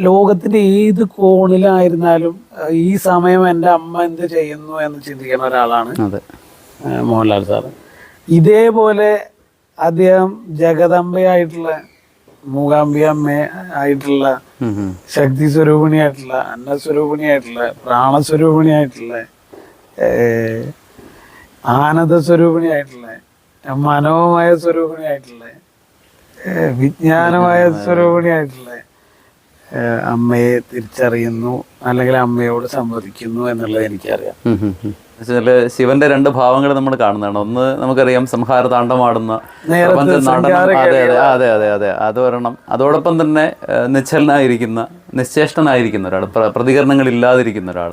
ലോകത്തിന്റെ ഏത് കോണിലായിരുന്നാലും ഈ സമയം എൻ്റെ അമ്മ എന്ത് ചെയ്യുന്നു എന്ന് ചിന്തിക്കുന്ന ഒരാളാണ് മോഹൻലാൽ സാറ്. ഇതേപോലെ അദ്ദേഹം ജഗദംബയായിട്ടുള്ള, മൂകാംബിക അമ്മ ആയിട്ടുള്ള, ശക്തി സ്വരൂപിണിയായിട്ടുള്ള, അന്നസ്വരൂപിണിയായിട്ടുള്ള, പ്രാണസ്വരൂപിണിയായിട്ടുള്ള, ആനന്ദ സ്വരൂപിണിയായിട്ടുള്ള, മനോമയ സ്വരൂപിണിയായിട്ടുള്ള, വിജ്ഞാനമായ സ്വരൂപിണിയായിട്ടുള്ള അമ്മയെ തിരിച്ചറിയുന്നു, അല്ലെങ്കിൽ അമ്മയോട് സംവദിക്കുന്നു എന്നുള്ളത് എനിക്കറിയാം. ശിവന്റെ രണ്ട് ഭാവങ്ങൾ നമ്മൾ കാണുന്നതാണ്. ഒന്ന് നമുക്കറിയാം സംഹാര താണ്ഡമാടുന്ന നടനം, അതെ അതെ അതെ അതെ അതെ അത് വരണം. അതോടൊപ്പം തന്നെ നിശ്ചലനായിരിക്കുന്ന, നിശ്ചേഷ്ടനായിരിക്കുന്ന ഒരാൾ, പ്രതികരണങ്ങൾ ഇല്ലാതിരിക്കുന്ന ഒരാൾ.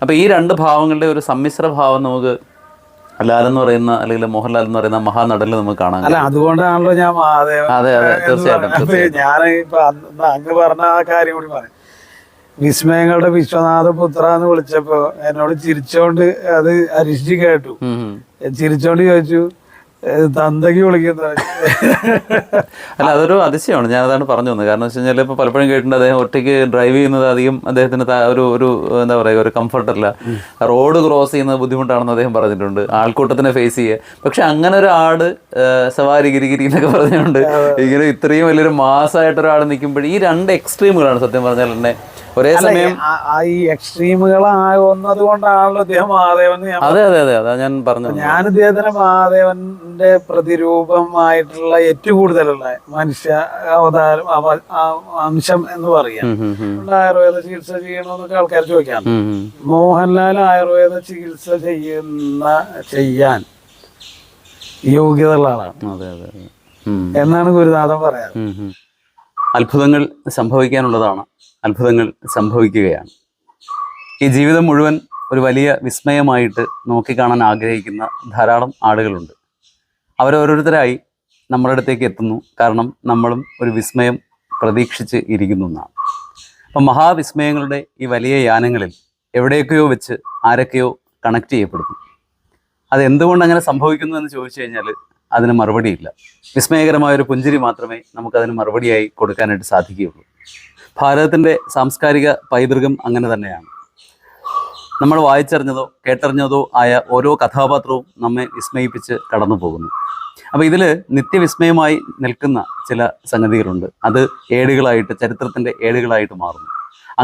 അപ്പൊ ഈ രണ്ട് ഭാവങ്ങളുടെ ഒരു സമ്മിശ്ര ഭാവം നമുക്ക് ലാൽ എന്ന് പറയുന്ന, അല്ലെങ്കിൽ മോഹൻലാൽ എന്ന് പറയുന്ന മഹാനടനിൽ നമുക്ക് കാണാൻ. അല്ല, അതുകൊണ്ടാണല്ലോ ഞാൻ മഹാദേവൻ. അതെ അതെ തീർച്ചയായിട്ടും. ഞാൻ ഇപ്പൊ അങ്ങ് പറഞ്ഞ ആ കാര്യം കൂടി പറയാം. വിസ്മയങ്ങളുടെ വിശ്വനാഥപുത്ര എന്ന് വിളിച്ചപ്പോ എന്നോട് ചിരിച്ചോണ്ട് അത് അരിശി കേട്ടു. ചിരിച്ചോണ്ട് ചോദിച്ചു, തന്തയ്ക്ക് വിളിക്കുന്ന. അല്ല, അതൊരു അതിശയമാണ്. ഞാൻ അതാണ് പറഞ്ഞു വന്നത്. കാരണം വെച്ച് കഴിഞ്ഞാൽ ഇപ്പൊ പലപ്പോഴും കേട്ടിട്ടുണ്ട് അദ്ദേഹം ഒറ്റയ്ക്ക് ഡ്രൈവ് ചെയ്യുന്നത് അധികം അദ്ദേഹത്തിന് ഒരു എന്താ പറയുക, ഒരു കംഫർട്ടല്ല. റോഡ് ക്രോസ് ചെയ്യുന്നത് ബുദ്ധിമുട്ടാണെന്ന് അദ്ദേഹം പറഞ്ഞിട്ടുണ്ട്, ആൾക്കൂട്ടത്തിനെ ഫേസ് ചെയ്യുക. പക്ഷെ അങ്ങനെ ഒരു ആട് സവാരി ഗിരിഗിരി എന്നൊക്കെ പറഞ്ഞുകൊണ്ട് ഇങ്ങനെ ഇത്രയും വലിയൊരു മാസമായിട്ട് ഒരാൾ നിൽക്കുമ്പോൾ ഈ രണ്ട് എക്സ്ട്രീമുകളാണ് സത്യം പറഞ്ഞാൽ തന്നെ ഒരേ സമയം. ഈ എക്സ്ട്രീമുകളാകുന്നത് കൊണ്ടാണല്ലോ അദ്ദേഹം മഹാദേവൻ. അതെ അതെ അതെ അതാ ഞാൻ പറഞ്ഞു. ഞാൻ ഇദ്ദേഹത്തിന് മഹാദേവന്റെ പ്രതിരൂപമായിട്ടുള്ള ഏറ്റവും കൂടുതലുള്ള മനുഷ്യ അവതാരം അംശം എന്ന് പറയാം. ആയുർവേദ ചികിത്സ ചെയ്യണമെന്നൊക്കെ ആൾക്കാർ ചോദിക്കാം. മോഹൻലാൽ ആയുർവേദ ചികിത്സ ചെയ്യാൻ യോഗ്യതയുള്ള ആളാണ് എന്നാണ് ഗുരുനാഥൻ പറയാറ്. അത്ഭുതങ്ങൾ സംഭവിക്കാനുള്ളതാണ്, അത്ഭുതങ്ങൾ സംഭവിക്കുകയാണ്. ഈ ജീവിതം മുഴുവൻ ഒരു വലിയ വിസ്മയമായിട്ട് നോക്കിക്കാണാൻ ആഗ്രഹിക്കുന്ന ധാരാളം ആളുകളുണ്ട്. അവരോരോരുത്തരായി നമ്മുടെ അടുത്തേക്ക് എത്തുന്നു. കാരണം നമ്മളും ഒരു വിസ്മയം പ്രതീക്ഷിച്ച് ഇരിക്കുന്നു എന്നാണ്. അപ്പം മഹാവിസ്മയങ്ങളുടെ ഈ വലിയ യാനങ്ങളിൽ എവിടെയൊക്കെയോ വെച്ച് ആരൊക്കെയോ കണക്ട് ചെയ്യപ്പെടുന്നു. അതെന്തുകൊണ്ട് അങ്ങനെ സംഭവിക്കുന്നു എന്ന് ചോദിച്ചു കഴിഞ്ഞാൽ അതിന് മറുപടിയില്ല. വിസ്മയകരമായൊരു പുഞ്ചിരി മാത്രമേ നമുക്കതിന് മറുപടിയായി കൊടുക്കാനായിട്ട് സാധിക്കുകയുള്ളൂ. ഭാരതത്തിൻ്റെ സാംസ്കാരിക പൈതൃകം അങ്ങനെ തന്നെയാണ്. നമ്മൾ വായിച്ചറിഞ്ഞതോ കേട്ടറിഞ്ഞതോ ആയ ഓരോ കഥാപാത്രവും നമ്മെ വിസ്മയിപ്പിച്ച് കടന്നു പോകുന്നു. അപ്പോൾ ഇതിൽ നിത്യവിസ്മയമായി നിൽക്കുന്ന ചില സംഗതികളുണ്ട്. അത് ഏടുകളായിട്ട്, ചരിത്രത്തിൻ്റെ ഏടുകളായിട്ട് മാറുന്നു.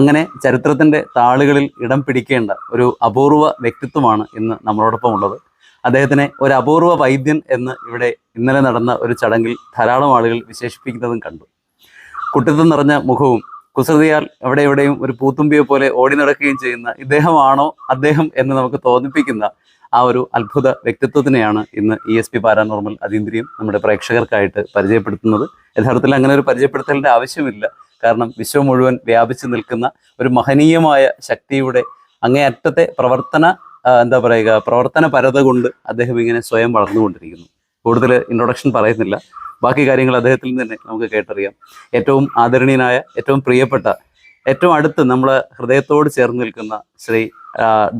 അങ്ങനെ ചരിത്രത്തിൻ്റെ താളുകളിൽ ഇടം പിടിക്കേണ്ട ഒരു അപൂർവ വ്യക്തിത്വമാണ് ഇന്ന് നമ്മളോടൊപ്പം ഉള്ളത്. അദ്ദേഹത്തിനെ ഒരു അപൂർവ വൈദ്യൻ എന്ന് ഇവിടെ ഇന്നലെ നടന്ന ഒരു ചടങ്ങിൽ ധാരാളം ആളുകൾ വിശേഷിപ്പിക്കുന്നതും കണ്ടു. കുട്ടിത്തം നിറഞ്ഞ മുഖവും കുസൃതിയാൽ എവിടെയും ഒരു പൂത്തുമ്പിയെ പോലെ ഓടി നടക്കുകയും ചെയ്യുന്ന ഇദ്ദേഹമാണോ അദ്ദേഹം എന്ന് നമുക്ക് തോന്നിപ്പിക്കുന്ന ആ ഒരു അത്ഭുത വ്യക്തിത്വത്തിനെയാണ് ഇന്ന് ESP പാരാനോർമൽ അതീന്ദ്രിയം നമ്മുടെ പ്രേക്ഷകർക്കായിട്ട് പരിചയപ്പെടുത്തുന്നത്. യഥാർത്ഥത്തിൽ അങ്ങനെ ഒരു പരിചയപ്പെടുത്തലിൻ്റെ ആവശ്യമില്ല. കാരണം വിശ്വം മുഴുവൻ വ്യാപിച്ചു നിൽക്കുന്ന ഒരു മഹനീയമായ ശക്തിയുടെ അങ്ങേയറ്റത്തെ പ്രവർത്തന പരത കൊണ്ട് അദ്ദേഹം ഇങ്ങനെ സ്വയം വളർന്നുകൊണ്ടിരിക്കുന്നു. കൂടുതൽ ഇൻട്രൊഡക്ഷൻ പറയുന്നില്ല, ബാക്കി കാര്യങ്ങൾ അദ്ദേഹത്തിൽ നിന്ന് തന്നെ നമുക്ക് കേട്ടറിയാം. ഏറ്റവും ആദരണീയനായ, ഏറ്റവും പ്രിയപ്പെട്ട, ഏറ്റവും അടുത്ത് നമ്മളെ ഹൃദയത്തോട് ചേർന്ന് നിൽക്കുന്ന ശ്രീ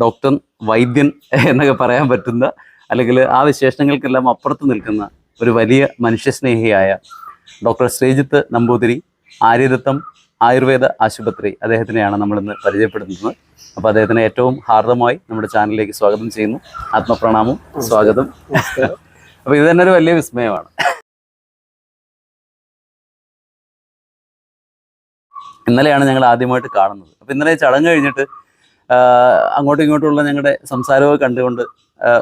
ഡോക്ടർ വൈദ്യൻ എന്നൊക്കെ പറയാൻ പറ്റുന്ന, അല്ലെങ്കിൽ ആ വിശേഷണങ്ങൾക്കെല്ലാം അപ്പുറത്ത് നിൽക്കുന്ന ഒരു വലിയ മനുഷ്യസ്നേഹിയായ ഡോക്ടർ ശ്രീജിത്ത് നമ്പൂതിരി, ആര്യദത്തം ആയുർവേദ ആശുപത്രി, അദ്ദേഹത്തിനെയാണ് നമ്മളിന്ന് പരിചയപ്പെടുത്തുന്നത്. അപ്പോൾ അദ്ദേഹത്തിനെ ഏറ്റവും ഹാർദമായി നമ്മുടെ ചാനലിലേക്ക് സ്വാഗതം ചെയ്യുന്നു. ആത്മപ്രണാമം, സ്വാഗതം. അപ്പോൾ ഇത് തന്നെ ഒരു വലിയ വിസ്മയമാണ്. ഇന്നലെയാണ് ഞങ്ങൾ ആദ്യമായിട്ട് കാണുന്നത്. അപ്പോൾ ഇന്നലെ ചടങ്ങ് കഴിഞ്ഞിട്ട് അങ്ങോട്ടും ഇങ്ങോട്ടുമുള്ള ഞങ്ങളുടെ സംസാരമൊക്കെ കണ്ടുകൊണ്ട്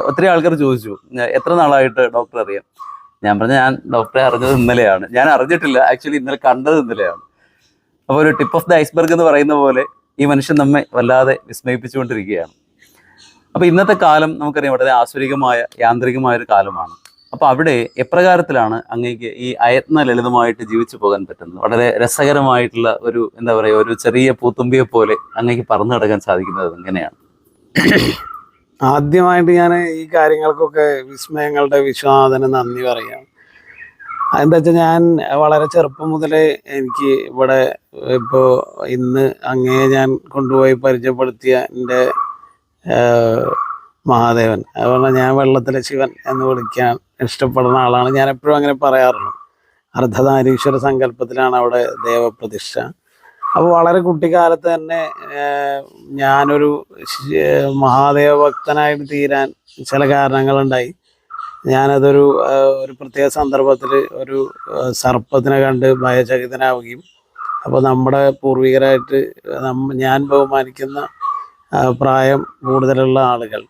ഒത്തിരി ആൾക്കാർ ചോദിച്ചു, എത്ര നാളായിട്ട് ഡോക്ടറെ അറിയാം? ഞാൻ പറഞ്ഞു, ഞാൻ ഡോക്ടറെ അറിഞ്ഞത് ഇന്നലെയാണ്. ഞാൻ അറിഞ്ഞിട്ടില്ല, ആക്ച്വലി ഇന്നലെ കണ്ടത് ഇന്നലെയാണ്. അപ്പോൾ ഒരു ടിപ്പ് ഓഫ് ദ ഐസ്ബർഗ് എന്ന് പറയുന്ന പോലെ ഈ മനുഷ്യൻ നമ്മെ വല്ലാതെ വിസ്മയിപ്പിച്ചുകൊണ്ടിരിക്കുകയാണ്. അപ്പോൾ ഇന്നത്തെ കാലം നമുക്കറിയാം വളരെ ആസുരികമായ, യാന്ത്രികമായ ഒരു കാലമാണ്. അപ്പോൾ അവിടെ എപ്രകാരത്തിലാണ് അങ്ങേക്ക് ഈ അയത്ന ലളിതമായിട്ട് ജീവിച്ചു പോകാൻ പറ്റുന്നത്? വളരെ രസകരമായിട്ടുള്ള ഒരു ഒരു ചെറിയ പൂത്തുമ്പിയെ പോലെ അങ്ങേക്ക് പറന്നു കിടക്കാൻ സാധിക്കുന്നത് എങ്ങനെയാണ്? ആദ്യമായിട്ട് ഞാൻ ഈ കാര്യങ്ങൾക്കൊക്കെ വിസ്മയങ്ങളുടെ വിശ്വനാഥന് നന്ദി പറയാം. എന്താ വെച്ചാൽ ഞാൻ വളരെ ചെറുപ്പം മുതലേ എനിക്ക് ഇവിടെ ഇപ്പോൾ ഇന്ന് അങ്ങേ ഞാൻ കൊണ്ടുപോയി പരിചയപ്പെടുത്തിയ എൻ്റെ മഹാദേവൻ, അതുപോലെ ഞാൻ വെള്ളത്തിലെ ശിവൻ എന്ന് വിളിക്കാൻ ഇഷ്ടപ്പെടുന്ന ആളാണ്. ഞാൻ എപ്പോഴും അങ്ങനെ പറയാറുള്ളൂ. അർദ്ധനാരീശ്വര സങ്കല്പത്തിലാണ് അവിടെ ദേവപ്രതിഷ്ഠ. അപ്പോൾ വളരെ കുട്ടിക്കാലത്ത് തന്നെ ഞാനൊരു മഹാദേവ ഭക്തനായിട്ട് തീരാൻ ചില കാരണങ്ങളുണ്ടായി. ഞാനതൊരു ഒരു പ്രത്യേക സന്ദർഭത്തിൽ ഒരു സർപ്പത്തിനെ കണ്ട് ഭയചകിതനാവുകയും, അപ്പോൾ നമ്മുടെ പൂർവികരായിട്ട് ഞാൻ ബഹുമാനിക്കുന്ന പ്രായം കൂടുതലുള്ള ആളുകൾ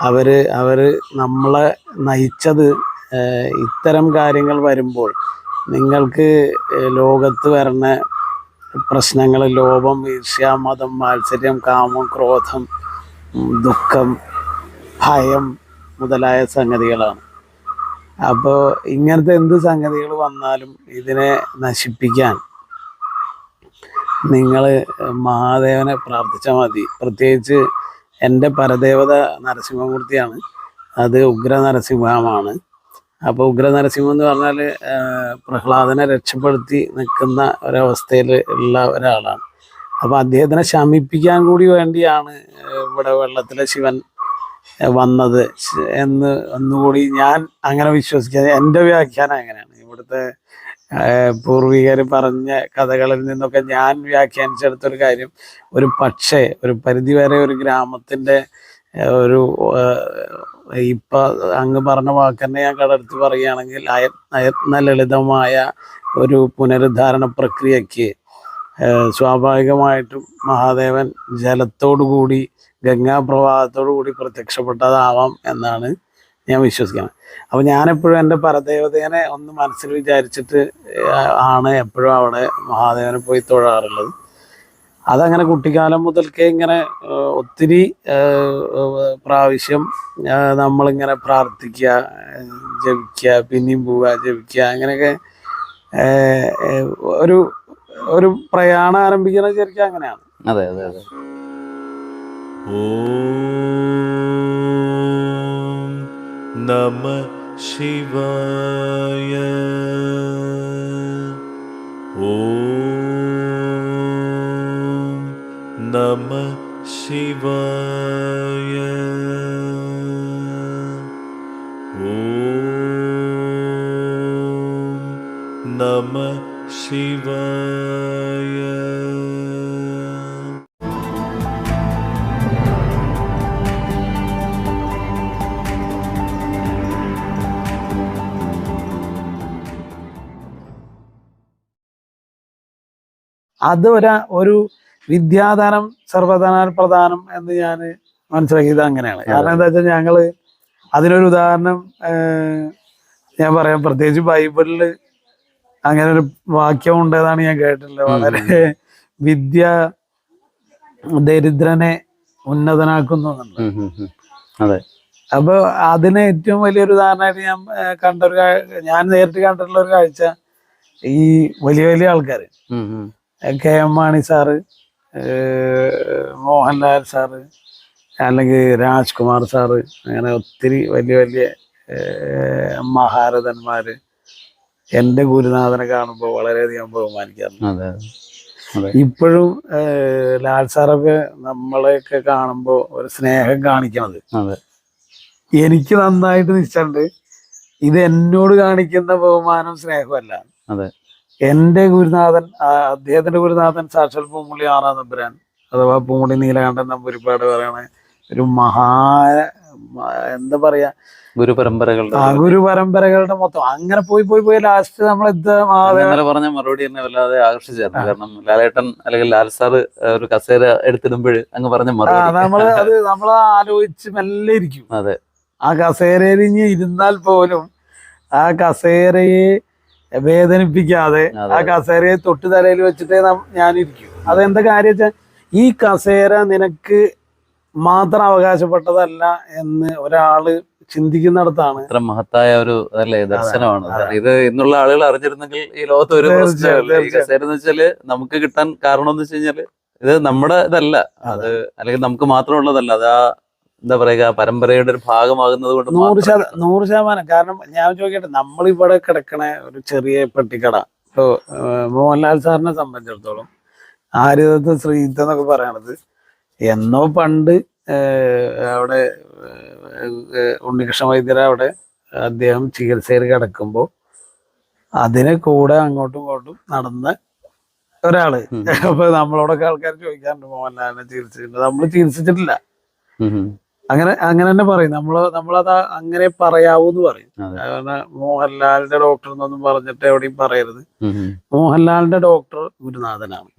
അവർ നമ്മളെ നയിച്ചത് ഇത്തരം കാര്യങ്ങൾ വരുമ്പോൾ നിങ്ങൾക്ക് ലോകത്ത് വരുന്ന പ്രശ്നങ്ങൾ, ലോഭം, ഈർഷ്യ, മതം, മാത്സര്യം, കാമം, ക്രോധം, ദുഃഖം, ഭയം മുതലായ സംഗതികളാണ്. അപ്പോൾ ഇങ്ങനത്തെ എന്ത് സംഗതികൾ വന്നാലും ഇതിനെ നശിപ്പിക്കാൻ നിങ്ങൾ മഹാദേവനെ പ്രാർത്ഥിച്ചാൽ മതി. പ്രത്യേകിച്ച് എൻ്റെ പരദേവത നരസിംഹമൂർത്തിയാണ്, അത് ഉഗ്ര നരസിംഹമാണ്. അപ്പോൾ ഉഗ്ര നരസിംഹം എന്ന് പറഞ്ഞാൽ പ്രഹ്ലാദനെ രക്ഷപ്പെടുത്തി നിൽക്കുന്ന ഒരവസ്ഥയിൽ ഉള്ള ഒരാളാണ്. അപ്പോൾ അദ്ദേഹത്തിനെ ശമിപ്പിക്കാൻ കൂടി വേണ്ടിയാണ് ഇവിടെ വെള്ളത്തിലെ ശിവൻ വന്നത് എന്ന് ഒന്നുകൂടി ഞാൻ അങ്ങനെ വിശ്വസിക്കുന്നത്. എൻ്റെ വ്യാഖ്യാനം അങ്ങനെയാണ്. ഇവിടുത്തെ പൂർവികർ പറഞ്ഞ കഥകളിൽ നിന്നൊക്കെ ഞാൻ വ്യാഖ്യാനിച്ചെടുത്തൊരു കാര്യം, ഒരു പക്ഷേ ഒരു പരിധിവരെ ഒരു ഗ്രാമത്തിൻ്റെ ഒരു ഇപ്പം അങ്ങ് പറഞ്ഞ വാക്കന്നെ ഞാൻ കടർത്തി പറയുകയാണെങ്കിൽ അയത്ന ലളിതമായ ഒരു പുനരുദ്ധാരണ പ്രക്രിയയ്ക്ക് സ്വാഭാവികമായിട്ടും മഹാദേവൻ ജലത്തോടു കൂടി, ഗംഗാപ്രവാഹത്തോടു കൂടി പ്രത്യക്ഷപ്പെട്ടതാവാം എന്നാണ് ഞാൻ വിശ്വസിക്കുന്നത്. അപ്പോൾ ഞാനെപ്പോഴും എൻ്റെ പരദേവതേനെ ഒന്ന് മനസ്സിൽ വിചാരിച്ചിട്ട് ആണ് എപ്പോഴും അവിടെ മഹാദേവനെ പോയി തൊഴാറുള്ളത്. അതങ്ങനെ കുട്ടിക്കാലം മുതൽക്കേ ഇങ്ങനെ ഒത്തിരി പ്രാവശ്യം നമ്മളിങ്ങനെ പ്രാർത്ഥിക്കുക, ജപിക്കുക, പിന്നെയും പോവുക, ജപിക്കുക, അങ്ങനെയൊക്കെ ഒരു ഒരു പ്രയാണം ആരംഭിക്കുന്നത് ശരിക്കും അങ്ങനെയാണ്. അതെ അതെ അതെ. ഓം നമഃ ശിവായ. ഓം നമഃ ശിവായ. ഓം നമഃ ശിവായ. അത് ഒരു വിദ്യാദാനം സർവ്വധനാൽ പ്രധാനം എന്ന് ഞാൻ മനസ്സിലാക്കിയത് അങ്ങനെയാണ്. കാരണം എന്താ വെച്ചാൽ ഞങ്ങള് അതിനൊരു ഉദാഹരണം ഞാൻ പറയാം. പ്രത്യേകിച്ച് ബൈബിളിൽ അങ്ങനെ ഒരു വാക്യം ഉണ്ടെന്നാണ് ഞാൻ കേട്ടിട്ടുള്ളത്. വളരെ വിദ്യ ദരിദ്രനെ ഉന്നതനാക്കുന്നു എന്നുള്ളത്. അതെ. അപ്പൊ അതിന് ഏറ്റവും വലിയൊരു ഉദാഹരണമായിട്ട് ഞാൻ നേരിട്ട് കണ്ടിട്ടുള്ള ഒരു കാഴ്ച, ഈ വലിയ വലിയ ആൾക്കാർ, K M Mani sir, Mohanlal sir, അല്ലെങ്കിൽ രാജ്കുമാർ സാറ്, അങ്ങനെ ഒത്തിരി വലിയ വലിയ മഹാരഥന്മാര് എൻ്റെ ഗുരുനാഥനെ കാണുമ്പോൾ വളരെയധികം ബഹുമാനിക്കാറുണ്ട്. ഇപ്പോഴും ലാൽ സാറൊക്കെ നമ്മളെയൊക്കെ കാണുമ്പോൾ ഒരു സ്നേഹം കാണിക്കണത് എനിക്ക് നന്നായിട്ട് നിശ്ചയുണ്ട്. ഇത് എന്നോട് കാണിക്കുന്ന ബഹുമാനം സ്നേഹമല്ല. എൻ്റെ ഗുരുനാഥൻ, അദ്ദേഹത്തിന്റെ ഗുരുനാഥൻ സാക്ഷാൽ പൂമുള്ളി ആറാം തമ്പുരാൻ അഥവാ പൂമുള്ളി നീലകണ്ഠൻ നമ്പൂതിരിപ്പാട് പറയണ ഒരു എന്താ പറയാ, ഗുരുപരമ്പരകളുടെ മൊത്തം അങ്ങനെ പോയി ലാസ്റ്റ് നമ്മൾ പറഞ്ഞ മറുപടി തന്നെ വല്ലാതെ ആകർഷിച്ചായിരുന്നു. കാരണം ലാലേട്ടൻ അല്ലെങ്കിൽ ലാൽ സാറ് ഒരു കസേര എടുത്തിടുമ്പോൾ അങ്ങ് പറഞ്ഞ നമ്മൾ ആലോചിച്ച് മെല്ലെ ഇരിക്കും. അതെ, ആ കസേരയിൽ ഇനി ഇരുന്നാൽ പോലും ആ കസേരയെ വേദനിപ്പിക്കാതെ ആ കസേരയെ തൊട്ട് തലയിൽ വെച്ചിട്ടേ ഞാനിരിക്കും. അതെന്താ കാര്യം വെച്ചാൽ ഈ കസേര നിനക്ക് മാത്രം അവകാശപ്പെട്ടതല്ല എന്ന് ഒരാള് ചിന്തിക്കുന്നിടത്താണ് ഇത്ര മഹത്തായ ഒരു ദർശനമാണ്. ഇത് ഇന്നുള്ള ആളുകൾ അറിഞ്ഞിരുന്നെങ്കിൽ ഈ ലോകത്ത് ഒരു കസേര എന്ന് വെച്ചാല് നമുക്ക് കിട്ടാൻ കാരണം എന്ന് വെച്ച് കഴിഞ്ഞാല് ഇത് നമ്മുടെ ഇതല്ല, അത് അല്ലെങ്കിൽ നമുക്ക് മാത്രമുള്ളതല്ല, അത് എന്താ പറയുക, പരമ്പരയുടെ ഒരു ഭാഗമാകുന്നത് കൊണ്ട് 100%. കാരണം ഞാൻ ചോദിക്കട്ടെ, നമ്മളിവിടെ കിടക്കണ ഒരു ചെറിയ പെട്ടിക്കട, ഇപ്പോ മോഹൻലാൽ സാറിനെ സംബന്ധിച്ചിടത്തോളം ആര്യദത്ത് ശ്രീജിത്ത് എന്നൊക്കെ പറയണത് എന്നോ പണ്ട് അവിടെ ഉണ്ണികൃഷ്ണ വൈദ്യരെ അവിടെ അദ്ദേഹം ചികിത്സയിൽ കിടക്കുമ്പോൾ അതിനെ കൂടെ അങ്ങോട്ടും ഇങ്ങോട്ടും നടന്ന് ഒരാള്. അപ്പൊ നമ്മളോടൊക്കെ ആൾക്കാർ ചോദിക്കാറുണ്ട് മോഹൻലാലിനെ ചികിത്സിച്ചിട്ടുണ്ട്. നമ്മൾ ചികിത്സിച്ചിട്ടില്ല. അങ്ങനെ തന്നെ പറയും. നമ്മളത് അങ്ങനെ പറയാവൂന്ന് പറയും. കാരണം മോഹൻലാലിന്റെ ഡോക്ടർ എന്നൊന്നും പറഞ്ഞിട്ട് എവിടെയും പറയരുത്. മോഹൻലാലിന്റെ ഡോക്ടർ ഗുരുനാഥനാണ്.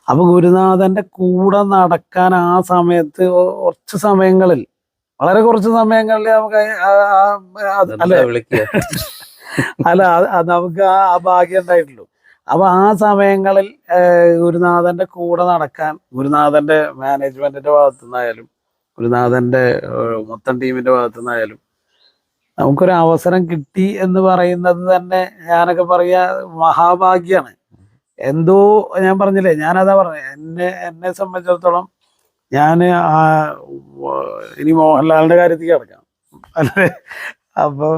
അപ്പൊ ഗുരുനാഥന്റെ കൂടെ നടക്കാൻ ആ സമയത്ത് കുറച്ച് സമയങ്ങളിൽ, വളരെ കുറച്ച് സമയങ്ങളിൽ നമുക്ക് നമുക്ക് ആ ഭാഗ്യം ഉണ്ടായിട്ടുള്ളൂ. അപ്പൊ ആ സമയങ്ങളിൽ ഗുരുനാഥന്റെ കൂടെ നടക്കാൻ, ഗുരുനാഥന്റെ മാനേജ്മെന്റിന്റെ ഭാഗത്തു നിന്നായാലും ഗുരുനാഥന്റെ മൊത്തം ടീമിന്റെ ഭാഗത്തു നിന്നായാലും നമുക്കൊരു അവസരം കിട്ടി എന്ന് പറയുന്നത് തന്നെ ഞാനൊക്കെ പറയാ മഹാഭാഗ്യാണ്. എന്തോ ഞാൻ പറഞ്ഞില്ലേ, ഞാനതാ പറഞ്ഞത്, എന്നെ സംബന്ധിച്ചിടത്തോളം ഞാൻ ഇനി മോഹൻലാലിന്റെ കാര്യത്തിൽ കിടക്കാം അല്ലേ. അപ്പോൾ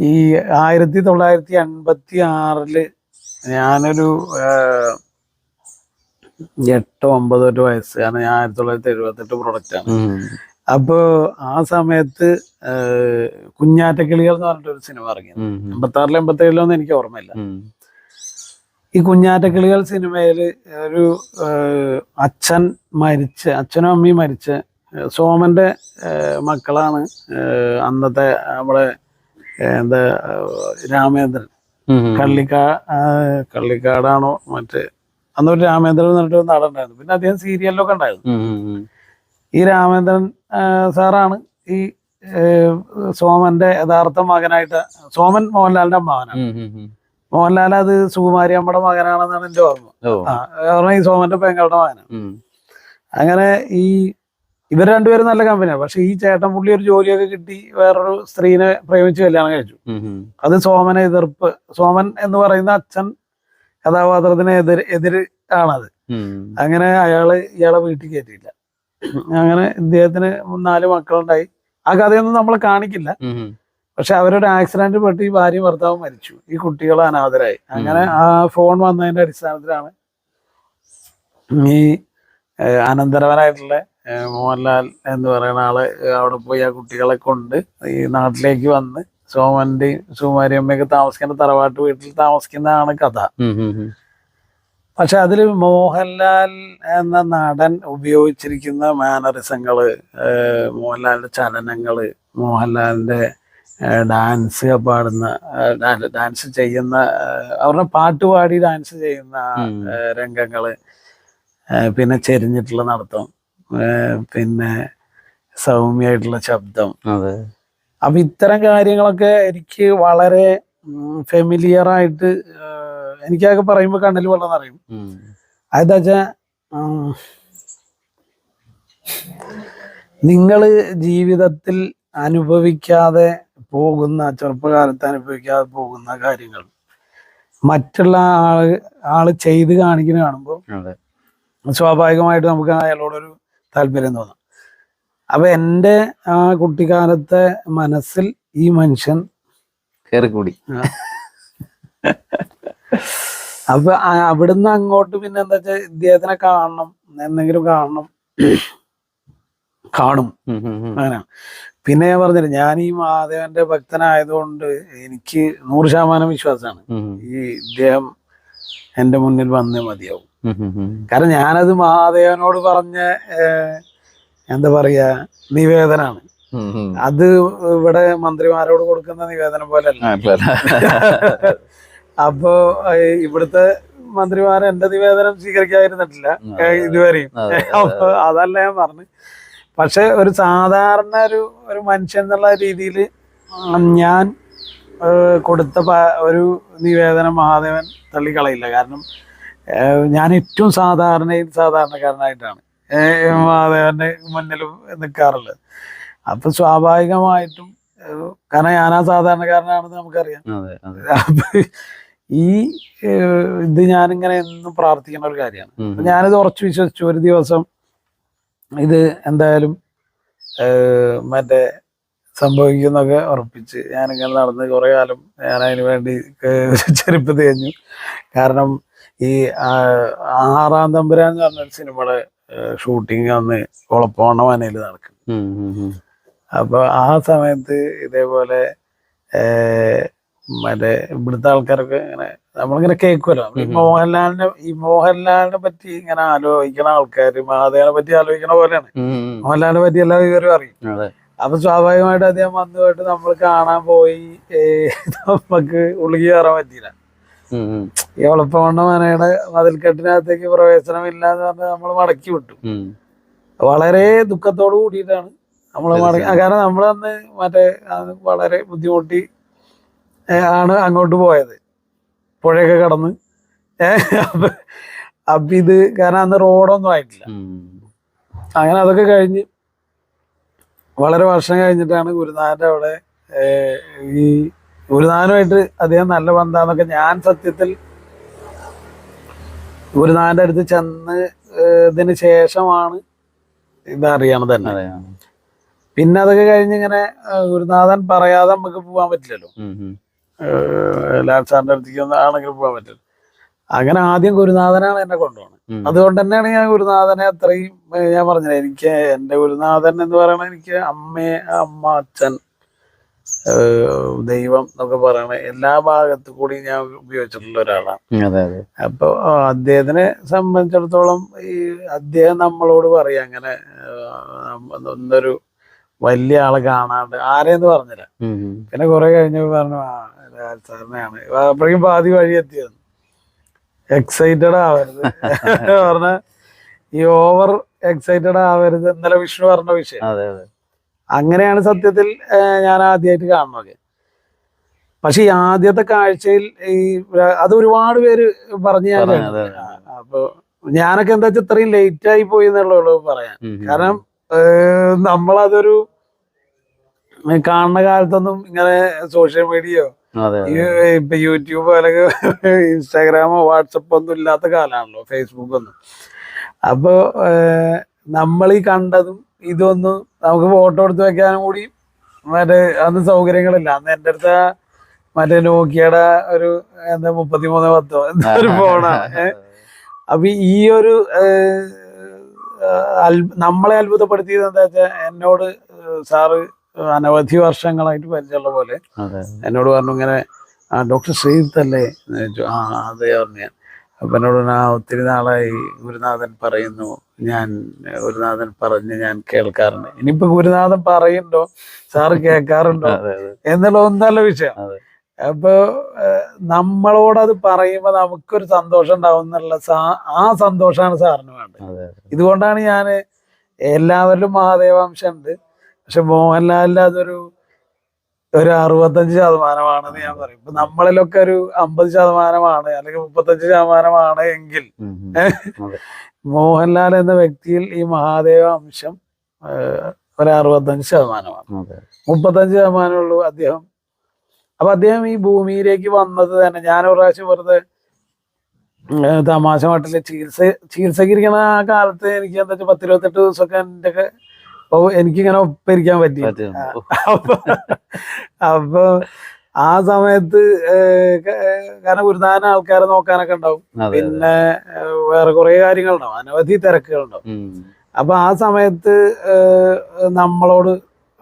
ഈ 1986 ഞാനൊരു 8-9 വയസ്സ്, കാരണം ഞാൻ 1978 പ്രൊഡക്റ്റാണ്. അപ്പോ ആ സമയത്ത് കുഞ്ഞാറ്റക്കിളികൾ എന്ന് പറഞ്ഞിട്ടൊരു സിനിമ ഇറങ്ങി. 86 87 എനിക്ക് ഓർമ്മയില്ല. ഈ കുഞ്ഞാറ്റക്കിളികൾ സിനിമയില് ഒരു അച്ഛനും അമ്മയും മരിച്ച സോമന്റെ മക്കളാണ് അന്നത്തെ നമ്മുടെ എന്താ രാമേന്ദ്രൻ, കള്ളിക്കാടാണോ മറ്റേ അന്നൊരു രാമേന്ദ്രൻ എന്ന് പറഞ്ഞിട്ട് നടണ്ടായിരുന്നു. പിന്നെ അദ്ദേഹം സീരിയലിലൊക്കെ ഉണ്ടായിരുന്നു. ഈ രാമേന്ദ്രൻ സാറാണ് ഈ സോമന്റെ യഥാർത്ഥ മകനായിട്ട്. സോമൻ മോഹൻലാലിന്റെ മകനാണ്. മോഹൻലാൽ അത് സുകുമാരി അമ്മയുടെ മകനാണെന്നാണ് എന്റെ ഓർമ്മ. കാരണം ഈ സോമന്റെ പെങ്ങളുടെ മകനാണ്. അങ്ങനെ ഇവർ രണ്ടുപേരും നല്ല കമ്പനിയാണ്. പക്ഷെ ഈ ചേട്ടൻ പുള്ളി ഒരു ജോലിയൊക്കെ കിട്ടി വേറൊരു സ്ത്രീനെ പ്രേമിച്ച് കല്യാണം കഴിച്ചു. അത് സോമനെ എതിർപ്പ്. സോമൻ എന്ന് പറയുന്ന അച്ഛൻ കഥാപാത്രത്തിന് എതിര് ആണത്. അങ്ങനെ ഇയാളെ വീട്ടിൽ കയറ്റിയില്ല. അങ്ങനെ ഇദ്ദേഹത്തിന് 4 മക്കളുണ്ടായി. ആ കഥയൊന്നും നമ്മളെ കാണിക്കില്ല. പക്ഷെ അവരുടെ ആക്സിഡന്റ് പെട്ട് ഈ ഭാര്യയും ഭർത്താവും മരിച്ചു. ഈ കുട്ടികൾ അനാഥരായി. അങ്ങനെ ആ ഫോൺ വന്നതിന്റെ അടിസ്ഥാനത്തിലാണ് ഈ അനന്തരവനായിട്ടുള്ള മോഹൻലാൽ എന്ന് പറയുന്ന ആള് അവിടെ പോയി ആ കുട്ടികളെ കൊണ്ട് ഈ നാട്ടിലേക്ക് വന്ന് സോമന്റെയും സുകുമാരി അമ്മയൊക്കെ താമസിക്കുന്ന തറവാട്ട് വീട്ടിൽ താമസിക്കുന്നതാണ് കഥ. പക്ഷെ അതിൽ മോഹൻലാൽ എന്ന നടൻ ഉപയോഗിച്ചിരിക്കുന്ന മാനറിസങ്ങള്, മോഹൻലാലിന്റെ ചലനങ്ങള്, മോഹൻലാലിന്റെ ഡാൻസ് പാടുന്ന, ഡാൻസ് ചെയ്യുന്ന, അവരുടെ പാട്ടുപാടി ഡാൻസ് ചെയ്യുന്ന രംഗങ്ങള്, പിന്നെ ചെരിഞ്ഞിട്ടുള്ള നടത്തം, പിന്നെ സൗമ്യമായിട്ടുള്ള ശബ്ദം. അപ്പൊ ഇത്തരം കാര്യങ്ങളൊക്കെ എനിക്ക് വളരെ ഫെമിലിയർ ആയിട്ട്, എനിക്കൊക്കെ പറയുമ്പോ കണ്ണിൽ വെള്ളം അറിയും. അതെന്താ വെച്ചാ നിങ്ങള് ജീവിതത്തിൽ അനുഭവിക്കാതെ പോകുന്ന, ചെറുപ്പകാലത്ത് അനുഭവിക്കാതെ പോകുന്ന കാര്യങ്ങൾ മറ്റുള്ള ആള് ചെയ്ത് കാണിക്കുന്ന കാണുമ്പോൾ സ്വാഭാവികമായിട്ട് നമുക്ക് അയാളോടൊരു താല്പര്യം തോന്നാം. അപ്പൊ എൻ്റെ ആ കുട്ടിക്കാലത്തെ മനസ്സിൽ ഈ മനുഷ്യൻ കയറിക്കൂടി. അപ്പൊ അവിടുന്ന് അങ്ങോട്ട് പിന്നെ എന്താ വെച്ചാൽ ഇദ്ദേഹത്തിനെ കാണണം, എന്തെങ്കിലും കാണും അങ്ങനെ. പിന്നെ ഞാൻ പറഞ്ഞില്ല, ഞാൻ ഈ മഹാദേവന്റെ ഭക്തനായതുകൊണ്ട് എനിക്ക് 100% വിശ്വാസമാണ് ഈ ഇദ്ദേഹം എന്റെ മുന്നിൽ വന്നേ മതിയാവും. കാരണം ഞാനത് മഹാദേവനോട് പറഞ്ഞ എന്താ പറയാ നിവേദനാണ്. അത് ഇവിടെ മന്ത്രിമാരോട് കൊടുക്കുന്ന നിവേദനം പോലെയല്ല. അപ്പോ ഇവിടുത്തെ മന്ത്രിമാർ എന്റെ നിവേദനം സ്വീകരിക്കാതിരുന്നിട്ടില്ല ഇതുവരെയും. അപ്പൊ അതല്ല ഞാൻ പറഞ്ഞു. പക്ഷെ ഒരു സാധാരണ ഒരു മനുഷ്യൻ എന്നുള്ള രീതിയിൽ ഞാൻ കൊടുത്ത ഒരു നിവേദനം മഹാദേവൻ തള്ളിക്കളയില്ല. കാരണം ഞാൻ ഏറ്റവും സാധാരണക്കാരനായിട്ടാണ് മഹാദേവന്റെ മുന്നിൽ നിൽക്കാറുള്ളത്. അപ്പൊ സ്വാഭാവികമായിട്ടും, കാരണം ഞാൻ ആ സാധാരണക്കാരനാണെന്ന് നമുക്കറിയാം. അപ്പൊ ഇത് ഞാനിങ്ങനെ എന്നും പ്രാർത്ഥിക്കുന്ന ഒരു കാര്യമാണ്. ഞാനിത് ഉറച്ചു വിശ്വസിച്ചു. ഒരു ദിവസം ഇത് എന്തായാലും മറ്റേ സംഭവിക്കുന്നൊക്കെ ഉറപ്പിച്ച് ഞാനിങ്ങനെ നടന്ന് കുറെ കാലം ഞാൻ അതിന് വേണ്ടി ചെരുപ്പ് തേഞ്ഞു. കാരണം ഈ 6-ാം തമ്പുരാൻ എന്ന് പറഞ്ഞൊരു സിനിമയുടെ ഷൂട്ടിങ് അന്ന് കുളപ്പോണ മനയിൽ നടക്കും. അപ്പൊ ആ സമയത്ത് ഇതേപോലെ മറ്റേ ഇവിടുത്തെ ആൾക്കാരൊക്കെ ഇങ്ങനെ നമ്മളിങ്ങനെ കേൾക്കുമല്ലോ. മോഹൻലാലിനെ പറ്റി ഇങ്ങനെ ആലോചിക്കണ ആൾക്കാര് മഹാദേവനെ പറ്റി ആലോചിക്കണ പോലെയാണ്. മോഹൻലാലിനെ പറ്റി എല്ലാ വിവരവും അറിയും. അപ്പൊ സ്വാഭാവികമായിട്ട് അദ്ദേഹം വന്നു പോയിട്ട് നമ്മൾ കാണാൻ പോയി നമുക്ക് ഉള്ളിൽ കയറാൻ പറ്റിയില്ല. ഈ ഒളപ്പമണ്ണ മനയുടെ മതിൽക്കെട്ടിനകത്തേക്ക് പ്രവേശനമില്ല എന്ന് പറഞ്ഞ് നമ്മൾ മടക്കി വിട്ടു. വളരെ ദുഃഖത്തോട് കൂടിയിട്ടാണ് നമ്മൾ കാരണം നമ്മളന്ന് മറ്റേ വളരെ ബുദ്ധിമുട്ടി ആണ് അങ്ങോട്ട് പോയത്, പുഴയൊക്കെ കടന്ന്. അപ്പൊ ഇത് കാരണം അന്ന് റോഡൊന്നും ആയിട്ടില്ല. അങ്ങനെ അതൊക്കെ കഴിഞ്ഞ് വളരെ വർഷം കഴിഞ്ഞിട്ടാണ് ഗുരുനാഥന്റെ അവിടെ ഈ ഗുരുനാഥനുമായിട്ട് അദ്ദേഹം നല്ല ബന്ധാന്നൊക്കെ ഞാൻ സത്യത്തിൽ ഗുരുനാഥന്റെ അടുത്ത് ചെന്ന് ഇതിന് ശേഷമാണ് ഇതറിയണത് തന്നെ. പിന്നെ അതൊക്കെ കഴിഞ്ഞ് ഇങ്ങനെ ഗുരുനാഥൻ പറയാതെ നമുക്ക് പോകാൻ പറ്റില്ലല്ലോ. ലാൽ സാറിന്റെ അടുത്തേക്ക് ആണെങ്കിൽ പോകാൻ പറ്റില്ല. അങ്ങനെ ആദ്യം ഗുരുനാഥനാണ് എന്നെ കൊണ്ടുപോകുന്നത്. അതുകൊണ്ട് തന്നെയാണ് ഞാൻ ഗുരുനാഥനെ അത്രയും ഞാൻ പറഞ്ഞത്. എനിക്ക് എൻ്റെ ഗുരുനാഥൻ എന്ന് പറയണത് എനിക്ക് അമ്മ, അച്ഛൻ, ദൈവം എന്നൊക്കെ പറയണ എല്ലാ ഭാഗത്തു കൂടി ഞാൻ ഉപയോഗിച്ചിട്ടുള്ള ഒരാളാണ്. അപ്പൊ അദ്ദേഹത്തിനെ സംബന്ധിച്ചിടത്തോളം ഈ അദ്ദേഹം നമ്മളോട് പറയാം അങ്ങനെ ഒന്നൊരു വലിയ ആളെ കാണാണ്ട് ആരെയെന്ന് പറഞ്ഞില്ല. പിന്നെ കുറെ കഴിഞ്ഞപ്പോ പറഞ്ഞു ലാൽ സാറിനെയാണ്. അപ്പോഴേക്കും പാതി വഴി എത്തിയത്. എക്സൈറ്റഡ് ആവരുത് പറഞ്ഞ ഈ ഓവർ എക്സൈറ്റഡ് ആവരുത് ഇന്നലെ വിഷ്ണു പറഞ്ഞ വിഷയം. അങ്ങനെയാണ് സത്യത്തിൽ ഞാൻ ആദ്യമായിട്ട് കാണുന്നത്. പക്ഷെ ഈ ആദ്യത്തെ കാഴ്ചയിൽ ഈ അത് ഒരുപാട് പേര് പറഞ്ഞു ഞാൻ. അപ്പൊ ഞാനൊക്കെ എന്താ വെച്ചാൽ ഇത്രയും ലേറ്റ് ആയി പോയി എന്നുള്ളൂ പറയാൻ. കാരണം നമ്മളതൊരു കാണുന്ന കാലത്തൊന്നും ഇങ്ങനെ സോഷ്യൽ മീഡിയയോ ഇപ്പൊ യൂട്യൂബോ അല്ലെങ്കിൽ ഇൻസ്റ്റാഗ്രാമോ വാട്സപ്പോ ഒന്നും ഇല്ലാത്ത കാലമാണല്ലോ, ഫേസ്ബുക്ക് ഒന്നും. അപ്പൊ നമ്മൾ ഈ കണ്ടതും ഇതൊന്നും നമുക്ക് ഫോട്ടോ എടുത്ത് വെക്കാനും കൂടി മറ്റേ അന്ന് സൗകര്യങ്ങളില്ല. അന്ന് എൻ്റെ അടുത്ത മറ്റേ നോക്കിയയുടെ ഒരു 3310 എന്തൊരു ഫോണാണ്. അപ്പൊ ഈ ഒരു നമ്മളെ അത്ഭുതപ്പെടുത്തിയത് എന്താ വെച്ചാൽ എന്നോട് സാറ് അനവധി വർഷങ്ങളായിട്ട് പരിചയമുള്ള പോലെ എന്നോട് പറഞ്ഞു ഇങ്ങനെ ഡോക്ടർ ശ്രീജിത്ത് അല്ലേ? അതെ പറഞ്ഞു ഞാൻ. അപ്പൊ എന്നോട് ഒത്തിരി നാളായി ഗുരുനാഥൻ പറയുന്നു, ഗുരുനാഥൻ പറഞ്ഞ് ഞാൻ കേൾക്കാറുണ്ട്. ഇനിയിപ്പോ ഗുരുനാഥൻ പറയുന്നുണ്ടോ സാറ് കേൾക്കാറുണ്ടോ എന്നുള്ള ഒന്നല്ല വിഷയം. അപ്പൊ നമ്മളോടത് പറയുമ്പോ നമുക്കൊരു സന്തോഷം ഉണ്ടാവും എന്നുള്ള ആ സന്തോഷമാണ് സാറിന് വേണ്ടത്. ഇതുകൊണ്ടാണ് ഞാൻ എല്ലാവരിലും മഹാദേവാംശം ഉണ്ട്, പക്ഷെ മോഹൻലാലിന്റെ അതൊരു 65% ഞാൻ പറയും. ഇപ്പൊ നമ്മളിലൊക്കെ ഒരു 50% അല്ലെങ്കിൽ 35% എങ്കിൽ മോഹൻലാൽ എന്ന വ്യക്തിയിൽ ഈ മഹാദേവ അംശം ഒരു 65%. 35% ഉള്ളൂ അദ്ദേഹം. അപ്പൊ അദ്ദേഹം ഈ ഭൂമിയിലേക്ക് വന്നത് തന്നെ ഞാനൊരു പ്രാവശ്യം വെറുതെ തമാശ മട്ടില് ചികിത്സക്ക് ഇരിക്കണ ആ കാലത്ത് എനിക്ക് എന്താ വെച്ചാൽ 10-28 ദിവസമൊക്കെ എൻ്റെ ഒക്കെ എനിക്കിങ്ങനെ ഒപ്പിരിക്കാൻ പറ്റി. അപ്പൊ ആ സമയത്ത് കാരണം ഗുരുനാഥൻ ആൾക്കാരെ നോക്കാനൊക്കെ ഉണ്ടാവും, പിന്നെ വേറെ കുറെ കാര്യങ്ങളുണ്ടാവും, അനവധി തിരക്കുകളുണ്ടാവും. അപ്പൊ ആ സമയത്ത് നമ്മളോട്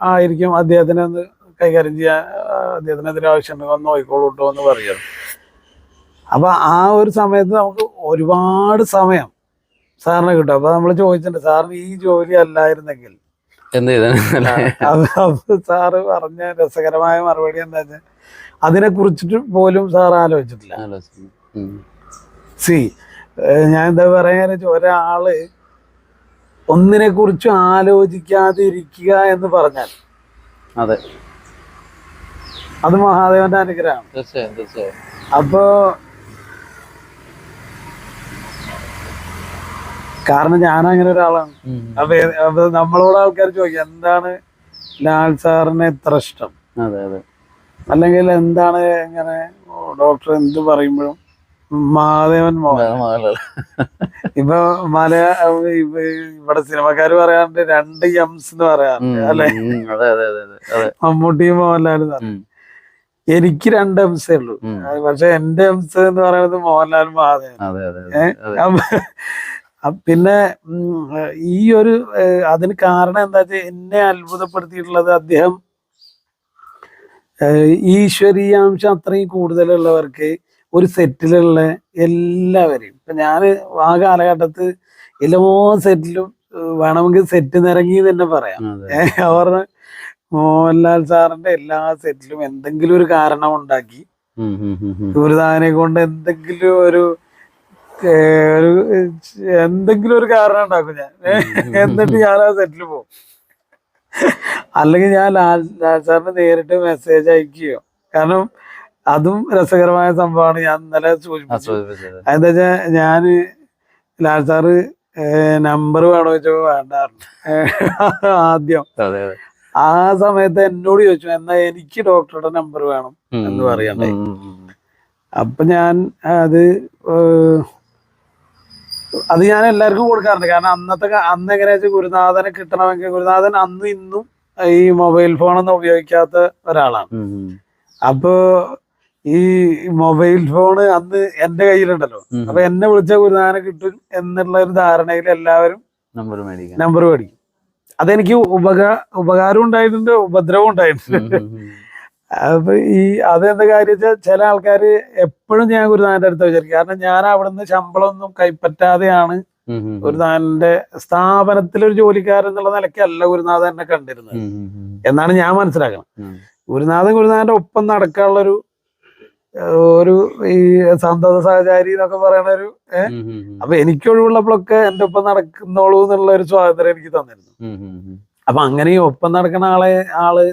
ആയിരിക്കും അദ്ദേഹത്തിനെ ഒന്ന് കൈകാര്യം ചെയ്യാൻ, അദ്ദേഹത്തിനെതിരെ ആവശ്യമുണ്ടെങ്കിൽ ഒന്ന് നോക്കിക്കോളൂ കേട്ടോ എന്ന് പറയുന്നത്. അപ്പൊ ആ ഒരു സമയത്ത് നമുക്ക് ഒരുപാട് സമയം സാറിനെ കിട്ടും. അപ്പൊ നമ്മൾ ചോദിച്ചിട്ടുണ്ട് സാറിന് ഈ ജോലി അല്ലായിരുന്നെങ്കിൽ എന്ത് ചെയ്ത. സാറ് പറഞ്ഞ രസകരമായ മറുപടി എന്താ വെച്ചാൽ അതിനെ കുറിച്ചിട്ട് പോലും സാർ ആലോചിച്ചിട്ടില്ല. ഞാൻ എന്താ പറയാന്ന് വെച്ചാൽ ഒരാള് ഒന്നിനെ കുറിച്ചും ആലോചിക്കാതെ ഇരിക്കുക എന്ന് പറഞ്ഞാൽ അത് മഹാദേവന്റെ അനുഗ്രഹമാണ്. തീർച്ചയായും. അപ്പോ കാരണം ഞാനങ്ങനെ ഒരാളാണ്. അപ്പൊ നമ്മളോട് ആൾക്കാർ ചോദിക്കും എന്താണ് ലാൽ സാറിന് ഇത്ര ഇഷ്ടം, അല്ലെങ്കിൽ എന്താണ് ഇങ്ങനെ ഡോക്ടർ എന്ത് പറയുമ്പോഴും മഹാദേവൻ മോഹൻ. ഇപ്പൊ ഇവിടെ സിനിമക്കാര് പറയാറുണ്ട് 2 എംസ് എന്ന് പറയാറുണ്ട് അല്ലെ, മമ്മൂട്ടിയും മോഹൻലാലും പറഞ്ഞു. എനിക്ക് 2 എംസേ ഉള്ളൂ, പക്ഷെ എന്റെ എംസ് എന്ന് പറയുന്നത് മോഹൻലാലും മഹാദേവൻ. പിന്നെ ഈ ഒരു അതിന് കാരണം എന്താ വെച്ചാൽ എന്നെ അത്ഭുതപ്പെടുത്തിയിട്ടുള്ളത് അദ്ദേഹം ഈശ്വരീയാംശം അത്രയും കൂടുതലുള്ളവർക്ക് ഒരു സെറ്റിലുള്ള എല്ലാവരെയും ഇപ്പൊ ഞാൻ ആ കാലഘട്ടത്ത് എല്ലാ സെറ്റിലും വേണമെങ്കിൽ സെറ്റ് നിറങ്ങി തന്നെ പറയാം. അവരുടെ മോഹൻലാൽ സാറിന്റെ എല്ലാ സെറ്റിലും എന്തെങ്കിലും ഒരു കാരണം ഉണ്ടാക്കി ഗുരുനാഥനെ കൊണ്ട് എന്തെങ്കിലും ഒരു എന്തെങ്കിലും ഒരു കാരണം ഉണ്ടാക്കും ഞാൻ. എന്നിട്ട് ഞാൻ ആ സെറ്റിൽ പോകും. അല്ലെങ്കിൽ ഞാൻ ലാൽ സാറിന് നേരിട്ട് മെസ്സേജ് അയക്കുകയോ, കാരണം അതും രസകരമായ സംഭവമാണ്. ഞാൻ ഇന്നലെ സൂചിപ്പിച്ചു. എന്താ വെച്ചാ ഞാന് ലാൽ സാറ് നമ്പർ വേണോ ചോദിച്ചപ്പോ വേണ്ട ആദ്യം. ആ സമയത്ത് എന്നോട് ചോദിച്ചു എന്നാ എനിക്ക് ഡോക്ടറുടെ നമ്പർ വേണം എന്ന് പറയണ്ടേ. അപ്പൊ ഞാൻ അത് ഞാൻ എല്ലാവർക്കും കൊടുക്കാറുണ്ട്. കാരണം അന്ന് എങ്ങനെയാ വെച്ചാൽ ഗുരുനാഥനെ കിട്ടണമെങ്കിൽ ഗുരുനാഥൻ അന്നും ഇന്നും ഈ മൊബൈൽ ഫോണൊന്നും ഉപയോഗിക്കാത്ത ഒരാളാണ്. അപ്പോ ഈ മൊബൈൽ ഫോണ് അന്ന് എന്റെ കയ്യിലുണ്ടല്ലോ. അപ്പൊ എന്നെ വിളിച്ച ഗുരുനാഥനെ കിട്ടും എന്നുള്ള ഒരു ധാരണയിൽ എല്ലാവരും നമ്പർ മേടിക്കും. അതെനിക്ക് ഉപകാരം ഉണ്ടായിട്ടുണ്ട്, ഉപദ്രവം ഉണ്ടായിട്ടുണ്ട്. അപ്പൊ അതെന്താ കാര്യം വെച്ചാൽ ചില ആൾക്കാര് എപ്പോഴും ഞാൻ ഗുരുനാഥന്റെ അടുത്ത് വിചാരിക്കും. കാരണം ഞാൻ അവിടുന്ന് ശമ്പളമൊന്നും കൈപ്പറ്റാതെയാണ് ഗുരുനാഥന്റെ സ്ഥാപനത്തിലൊരു ജോലിക്കാരൻ എന്നുള്ള നിലയ്ക്കല്ല ഗുരുനാഥൻ എന്നെ കണ്ടിരുന്നത് എന്നാണ് ഞാൻ മനസ്സിലാക്കുന്നത്. ഗുരുനാഥന്റെ ഒപ്പം നടക്കാനുള്ളൊരു ഈ സന്തത സഹചാരി എന്നൊക്കെ പറയണ ഒരു അപ്പൊ എനിക്ക് ഒഴിവുള്ളപ്പോഴൊക്കെ എന്റെ ഒപ്പം നടക്കുന്നോളൂ എന്നുള്ള ഒരു സ്വാതന്ത്ര്യം എനിക്ക് തന്നിരുന്നു. അപ്പൊ അങ്ങനെ ഈ ഒപ്പം നടക്കുന്ന ആള്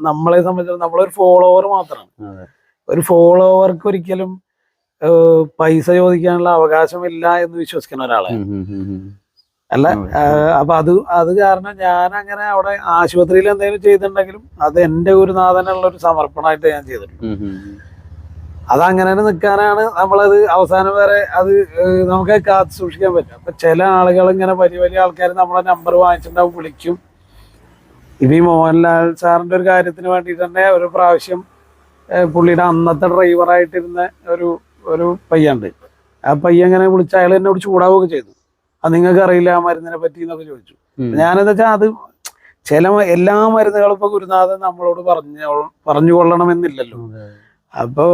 നമ്മളെ സംബന്ധിച്ചിടത്തോളം നമ്മളൊരു ഫോളോവർ മാത്രമാണ്. ഒരു ഫോളോവർക്ക് ഒരിക്കലും പൈസ ചോദിക്കാനുള്ള അവകാശമില്ല എന്ന് വിശ്വസിക്കുന്ന ഒരാളെ അല്ല. അപ്പൊ അത് കാരണം ഞാൻ അങ്ങനെ അവിടെ ആശുപത്രിയിൽ എന്തെങ്കിലും ചെയ്തിട്ടുണ്ടെങ്കിലും അത് എന്റെ ഗുരുനാഥനുള്ള ഒരു സമർപ്പണമായിട്ട് ഞാൻ ചെയ്തിട്ടുണ്ട്. അതങ്ങനെ നിൽക്കാനാണ് നമ്മളത് അവസാനം വരെ അത് നമുക്ക് കാത്തു സൂക്ഷിക്കാൻ പറ്റും. അപ്പൊ ചില ആളുകൾ ഇങ്ങനെ വലിയ വലിയ ആൾക്കാർ നമ്മളെ നമ്പർ വാങ്ങിച്ചിട്ടുണ്ടാവും, വിളിക്കും. ഇപ്പൊ ഈ മോഹൻലാൽ സാറിന്റെ ഒരു കാര്യത്തിന് വേണ്ടിയിട്ട് തന്നെ ഒരു പ്രാവശ്യം പുള്ളിയുടെ അന്നത്തെ ഡ്രൈവറായിട്ടിരുന്ന ഒരു പയ്യുണ്ട്. ആ പയ്യ അങ്ങനെ വിളിച്ച അയാൾ എന്നോട് ചൂടാവുകയൊക്കെ ചെയ്തു. അത് നിങ്ങൾക്ക് അറിയില്ല ആ മരുന്നിനെ പറ്റി എന്നൊക്കെ ചോദിച്ചു. ഞാനെന്താ വെച്ചാൽ അത് എല്ലാ മരുന്നുകളും ഇപ്പൊ ഗുരുനാഥൻ നമ്മളോട് പറഞ്ഞു കൊള്ളണമെന്നില്ലല്ലോ. അപ്പോ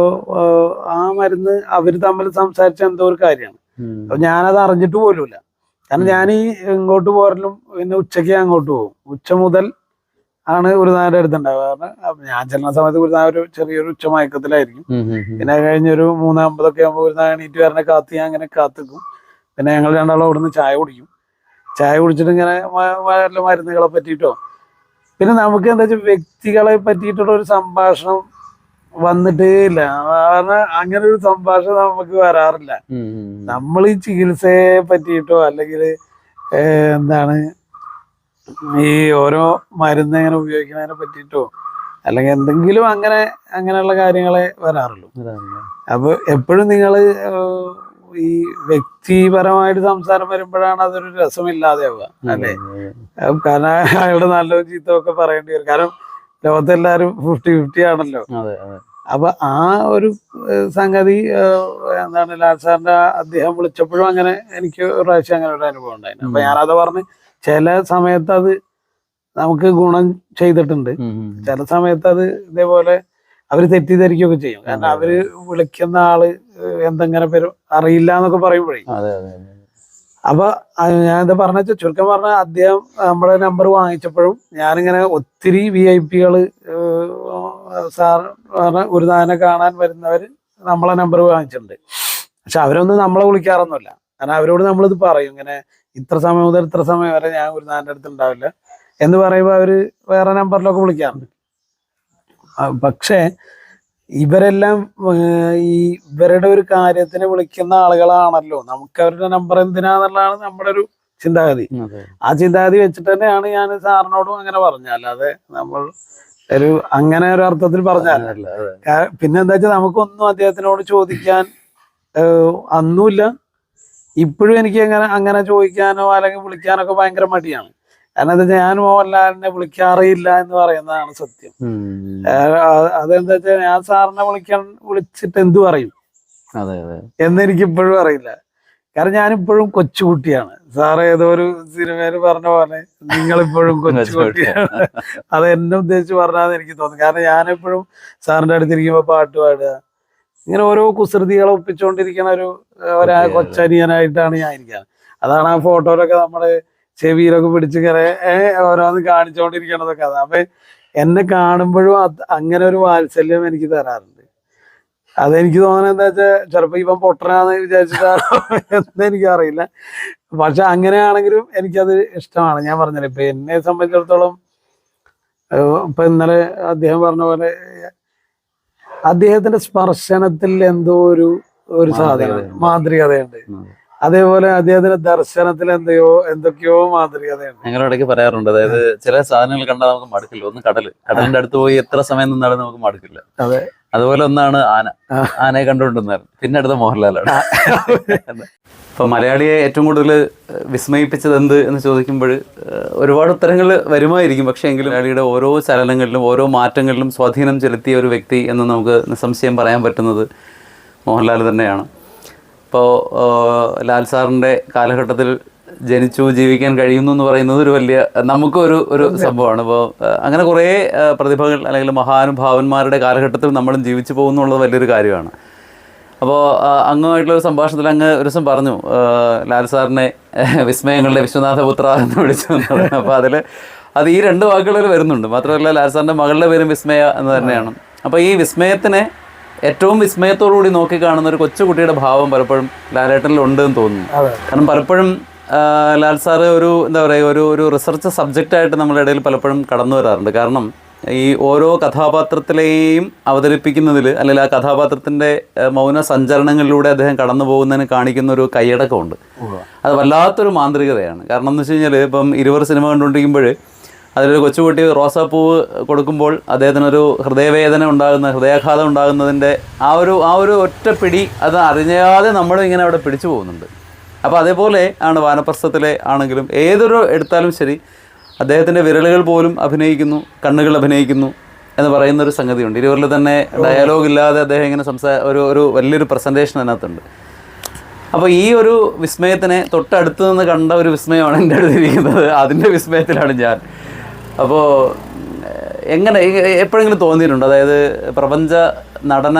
ആ മരുന്ന് അവര് തമ്മിൽ സംസാരിച്ച എന്തോ ഒരു കാര്യമാണ്. അപ്പൊ ഞാനത് അറിഞ്ഞിട്ട് പോലുമില്ല. കാരണം ഞാൻ ഇങ്ങോട്ട് പോരലും പിന്നെ ഉച്ചയ്ക്ക് അങ്ങോട്ട് പോകും. ഉച്ച മുതൽ ആണ് ഗുരുനാഥന്റെ അടുത്തുണ്ടാവുക. കാരണം ഞാൻ ചെല്ലുന്ന സമയത്ത് ഗുരുനാഥൻ ഒരു ചെറിയൊരു ഉച്ചമയക്കത്തിലായിരിക്കും. പിന്നെ കഴിഞ്ഞൊരു 3:50 ആകുമ്പോൾ ഗുരുനാഥൻ എണീറ്റ് വരണ കാത്ത് ഞാൻ അങ്ങനെ കാത്തിക്കും. പിന്നെ ഞങ്ങൾ രണ്ടാളും അവിടുന്ന് ചായ കുടിക്കും. ചായ കുടിച്ചിട്ട് ഇങ്ങനെ മരുന്നുകളെ പറ്റിയിട്ടോ പിന്നെ നമുക്ക് എന്താ വെച്ചാൽ വ്യക്തികളെ പറ്റിയിട്ടുള്ള ഒരു സംഭാഷണം വന്നിട്ടേ ഇല്ല. കാരണം അങ്ങനെ ഒരു സംഭാഷണം നമുക്ക് വരാറില്ല. നമ്മൾ ഈ ചികിത്സയെ പറ്റിയിട്ടോ അല്ലെങ്കിൽ എന്താണ് ഈ ഓരോ മരുന്ന് എങ്ങനെ ഉപയോഗിക്കുന്നതിനെ പറ്റിയിട്ടോ അല്ലെങ്കിൽ എന്തെങ്കിലും അങ്ങനെയുള്ള കാര്യങ്ങളെ വരാറുള്ളൂ. അപ്പൊ എപ്പോഴും നിങ്ങൾ ഈ വ്യക്തിപരമായിട്ട് സംസാരം വരുമ്പോഴാണ് അതൊരു രസമില്ലാതെയാവുക അല്ലേ. കാരണം അയാളുടെ നല്ലതും ചീത്തമൊക്കെ പറയേണ്ടി വരും. കാരണം ലോകത്തെല്ലാരും 50-50 ആണല്ലോ. അപ്പൊ ആ ഒരു സംഗതി എന്താണ് ലാൽ സാറിന്റെ അദ്ദേഹം വിളിച്ചപ്പോഴും അങ്ങനെ എനിക്ക് ഒരു പ്രാവശ്യം അങ്ങനെ ഒരു അനുഭവം ഉണ്ടായിരുന്നു. അപ്പൊ ഞാനത് പറഞ്ഞ് ചില സമയത്ത് അത് നമുക്ക് ഗുണം ചെയ്തിട്ടുണ്ട്, ചില സമയത്ത് അത് ഇതേപോലെ അവര് തെറ്റിദ്ധരിക്കുകയൊക്കെ ചെയ്യും. കാരണം അവര് വിളിക്കുന്ന ആള് എന്തെങ്ങനെ പേര് അറിയില്ല എന്നൊക്കെ പറയുമ്പോഴേ. അപ്പൊ ഞാനിത് പറഞ്ഞ ചുരുക്കം പറഞ്ഞ അദ്ദേഹം നമ്മുടെ നമ്പർ വാങ്ങിച്ചപ്പോഴും ഞാനിങ്ങനെ ഒത്തിരി VIP-കള് സാർ ഗുരുനാഥനെ കാണാൻ വരുന്നവര് നമ്മളെ നമ്പർ വാങ്ങിച്ചിട്ടുണ്ട്. പക്ഷെ അവരൊന്നും നമ്മളെ വിളിക്കാറൊന്നുമില്ല. കാരണം അവരോട് നമ്മളിത് പറയും, ഇങ്ങനെ ഇത്ര സമയം മുതൽ ഇത്ര സമയം വരെ ഞാൻ ഗുരുനാഥന്റെ അടുത്ത് ഉണ്ടാവില്ല എന്ന് പറയുമ്പോൾ അവര് വേറെ നമ്പറിലൊക്കെ വിളിക്കാറുണ്ട്. പക്ഷെ ഇവരെല്ലാം ഇവരുടെ ഒരു കാര്യത്തിന് വിളിക്കുന്ന ആളുകളാണല്ലോ. നമുക്ക് അവരുടെ നമ്പർ എന്തിനാന്നുള്ളതാണ് നമ്മുടെ ഒരു ചിന്താഗതി. ആ ചിന്താഗതി വെച്ചിട്ട് തന്നെയാണ് ഞാൻ സാറിനോടും അങ്ങനെ പറഞ്ഞത്. അല്ലാതെ നമ്മൾ അങ്ങനെ ഒരു അർത്ഥത്തിൽ പറഞ്ഞല്ല. പിന്നെ എന്താ വെച്ചാൽ നമുക്കൊന്നും അദ്ദേഹത്തിനോട് ചോദിക്കാൻ അന്നുമില്ല, ഇപ്പോഴും എനിക്ക് അങ്ങനെ ചോദിക്കാനോ അല്ലെങ്കിൽ വിളിക്കാനൊക്കെ ഭയങ്കര മടിയാണ്. കാരണം എന്താ വെച്ചാൽ ഞാൻ മോഹൻലാലിനെ വിളിക്കാറില്ല എന്ന് പറയുന്നതാണ് സത്യം. അതെന്താ വെച്ചാൽ ഞാൻ സാറിനെ വിളിച്ചിട്ട് എന്തു പറയും എന്നെനിക്ക് ഇപ്പോഴും അറിയില്ല. കാരണം ഞാനിപ്പോഴും കൊച്ചുകുട്ടിയാണ്. സാറ് ഏതോ ഒരു സിനിമയിൽ പറഞ്ഞ പോലെ നിങ്ങളിപ്പോഴും കൊച്ചുകുട്ടിയാണ്. അത് എന്നെ ഉദ്ദേശിച്ച് പറഞ്ഞാന്ന് എനിക്ക് തോന്നുന്നു. കാരണം ഞാനെപ്പോഴും സാറിന്റെ അടുത്തിരിക്കുമ്പോൾ പാട്ട് പാടുക, ഇങ്ങനെ ഓരോ കുസൃതികളെ ഒപ്പിച്ചുകൊണ്ടിരിക്കുന്ന ഒരു കൊച്ചനിയനായിട്ടാണ് ഞാൻ ഇരിക്കുന്നത്. അതാണ് ആ ഫോട്ടോയിലൊക്കെ നമ്മള് ചെവിയിലൊക്കെ പിടിച്ചിങ്ങനെ ഓരോന്ന് കാണിച്ചുകൊണ്ടിരിക്കണതൊക്കെ. അപ്പൊ എന്നെ കാണുമ്പോഴും അങ്ങനെ ഒരു വാത്സല്യം എനിക്ക് തരാറുണ്ട്. അതെനിക്ക് തോന്നുന്നത് എന്താ വെച്ചാൽ ചിലപ്പോ ഇവൻ പൊട്ടനാന്ന് വിചാരിച്ചിട്ടാണോ എന്നെനിക്ക് അറിയില്ല. പക്ഷെ അങ്ങനെയാണെങ്കിലും എനിക്കത് ഇഷ്ടമാണ്. ഞാൻ പറഞ്ഞില്ല, ഇപ്പൊ എന്നെ സംബന്ധിച്ചിടത്തോളം ഇപ്പൊ ഇന്നലെ അദ്ദേഹം പറഞ്ഞ പോലെ അദ്ദേഹത്തിന്റെ സ്പർശനത്തിൽ എന്തോ ഒരു സാധനം മാന്ത്രികതയുണ്ട്. അതേപോലെ അദ്ദേഹത്തിന്റെ ദർശനത്തിൽ എന്തൊക്കെയോ മാന്ത്രികതയുണ്ട്. ഞങ്ങളുടെ ഇടയ്ക്ക് പറയാറുണ്ട്, അതായത് ചില സാധനങ്ങൾ കണ്ടാൽ നമുക്ക് മടുക്കില്ല. ഒന്ന് കടലിന്റെ അടുത്ത് പോയി എത്ര സമയം നിന്നാലും നമുക്ക് മടുക്കില്ല. അതെ, അതുപോലെ ഒന്നാണ് ആനയെ കണ്ടുകൊണ്ടിരുന്നത്. പിന്നെ അടുത്ത മോഹൻലാലാണ്. ഇപ്പൊ മലയാളിയെ ഏറ്റവും കൂടുതൽ വിസ്മയിപ്പിച്ചത് എന്ത് എന്ന് ചോദിക്കുമ്പോൾ ഒരുപാട് ഉത്തരങ്ങൾ വരുമായിരിക്കും. പക്ഷേ എങ്കിലും മലയാളിയുടെ ഓരോ ചലനങ്ങളിലും ഓരോ മാറ്റങ്ങളിലും സ്വാധീനം ചെലുത്തിയ ഒരു വ്യക്തി എന്ന് നമുക്ക് നിസ്സംശയം പറയാൻ പറ്റുന്നത് മോഹൻലാൽ തന്നെയാണ്. ഇപ്പോൾ ലാൽ സാറിൻ്റെ കാലഘട്ടത്തിൽ ജനിച്ചു ജീവിക്കാൻ കഴിയുന്നു എന്ന് പറയുന്നത് ഒരു വലിയ നമുക്കൊരു സംഭവമാണ്. ഇപ്പോൾ അങ്ങനെ കുറേ പ്രതിഭകൾ അല്ലെങ്കിൽ മഹാനുഭാവന്മാരുടെ കാലഘട്ടത്തിൽ നമ്മളും ജീവിച്ചു പോകുന്നുള്ളത് വലിയൊരു കാര്യമാണ്. അപ്പോൾ അങ്ങുമായിട്ടുള്ളൊരു സംഭാഷണത്തിൽ അങ്ങ് ഒരു ദിവസം പറഞ്ഞു ലാൽ സാറിനെ വിസ്മയങ്ങളുടെ വിശ്വനാഥപുത്ര എന്ന് വിളിച്ചു എന്നുള്ളത്. അപ്പോൾ അത് ഈ രണ്ട് വാക്കുകളിൽ വരുന്നുണ്ട്. മാത്രമല്ല ലാൽ സാറിൻ്റെ മകളുടെ പേരും വിസ്മയ എന്ന് തന്നെയാണ്. അപ്പോൾ ഈ വിസ്മയത്തിനെ ഏറ്റവും വിസ്മയത്തോടുകൂടി നോക്കിക്കാണുന്ന ഒരു കൊച്ചുകുട്ടിയുടെ ഭാവം പലപ്പോഴും ലാലേട്ടനിൽ ഉണ്ട് എന്ന് തോന്നുന്നു. കാരണം പലപ്പോഴും ലാൽ സാറ് എന്താ പറയുക ഒരു റിസർച്ച് സബ്ജക്റ്റായിട്ട് നമ്മുടെ ഇടയിൽ പലപ്പോഴും കടന്നു വരാറുണ്ട്. കാരണം ഈ ഓരോ കഥാപാത്രത്തിലെയും അവതരിപ്പിക്കുന്നതിൽ അല്ലെങ്കിൽ ആ കഥാപാത്രത്തിൻ്റെ മൗന സഞ്ചരണങ്ങളിലൂടെ അദ്ദേഹം കടന്നു പോകുന്നതിന് കാണിക്കുന്ന ഒരു കൈയടക്കമുണ്ട്. അത് വല്ലാത്തൊരു മാന്ത്രികതയാണ്. കാരണം എന്ന് വെച്ച് കഴിഞ്ഞാൽ ഇപ്പം 20 സിനിമ കണ്ടുകൊണ്ടിരിക്കുമ്പോൾ അതിലൊരു കൊച്ചുകുട്ടി റോസാപ്പൂവ് കൊടുക്കുമ്പോൾ അദ്ദേഹത്തിനൊരു ഹൃദയാഘാതം ഉണ്ടാകുന്നതിൻ്റെ ആ ഒരു ഒറ്റപ്പിടി അത് അറിയാതെ നമ്മളും ഇങ്ങനെ അവിടെ പിടിച്ചു പോകുന്നുണ്ട്. അപ്പോൾ അതേപോലെ ആണ് വാനപ്രസ്ഥത്തിലെ ആണെങ്കിലും ഏതൊരു എടുത്താലും ശരി അദ്ദേഹത്തിൻ്റെ വിരലുകൾ പോലും അഭിനയിക്കുന്നു, കണ്ണുകൾ അഭിനയിക്കുന്നു എന്ന് പറയുന്നൊരു സംഗതിയുണ്ട്. 20 തന്നെ ഡയലോഗ് ഇല്ലാതെ അദ്ദേഹം ഇങ്ങനെ ഒരു വലിയൊരു പ്രസൻറ്റേഷൻ അതിനകത്തുണ്ട്. അപ്പോൾ ഈ ഒരു വിസ്മയത്തിനെ തൊട്ടടുത്ത് നിന്ന് കണ്ട ഒരു വിസ്മയമാണ് എൻ്റെ അടുത്തിരിക്കുന്നത്. അതിൻ്റെ വിസ്മയത്തിലാണ് ഞാൻ. അപ്പോൾ എങ്ങനെ എപ്പോഴെങ്കിലും തോന്നിയിട്ടുണ്ട്, അതായത് പ്രപഞ്ച നടന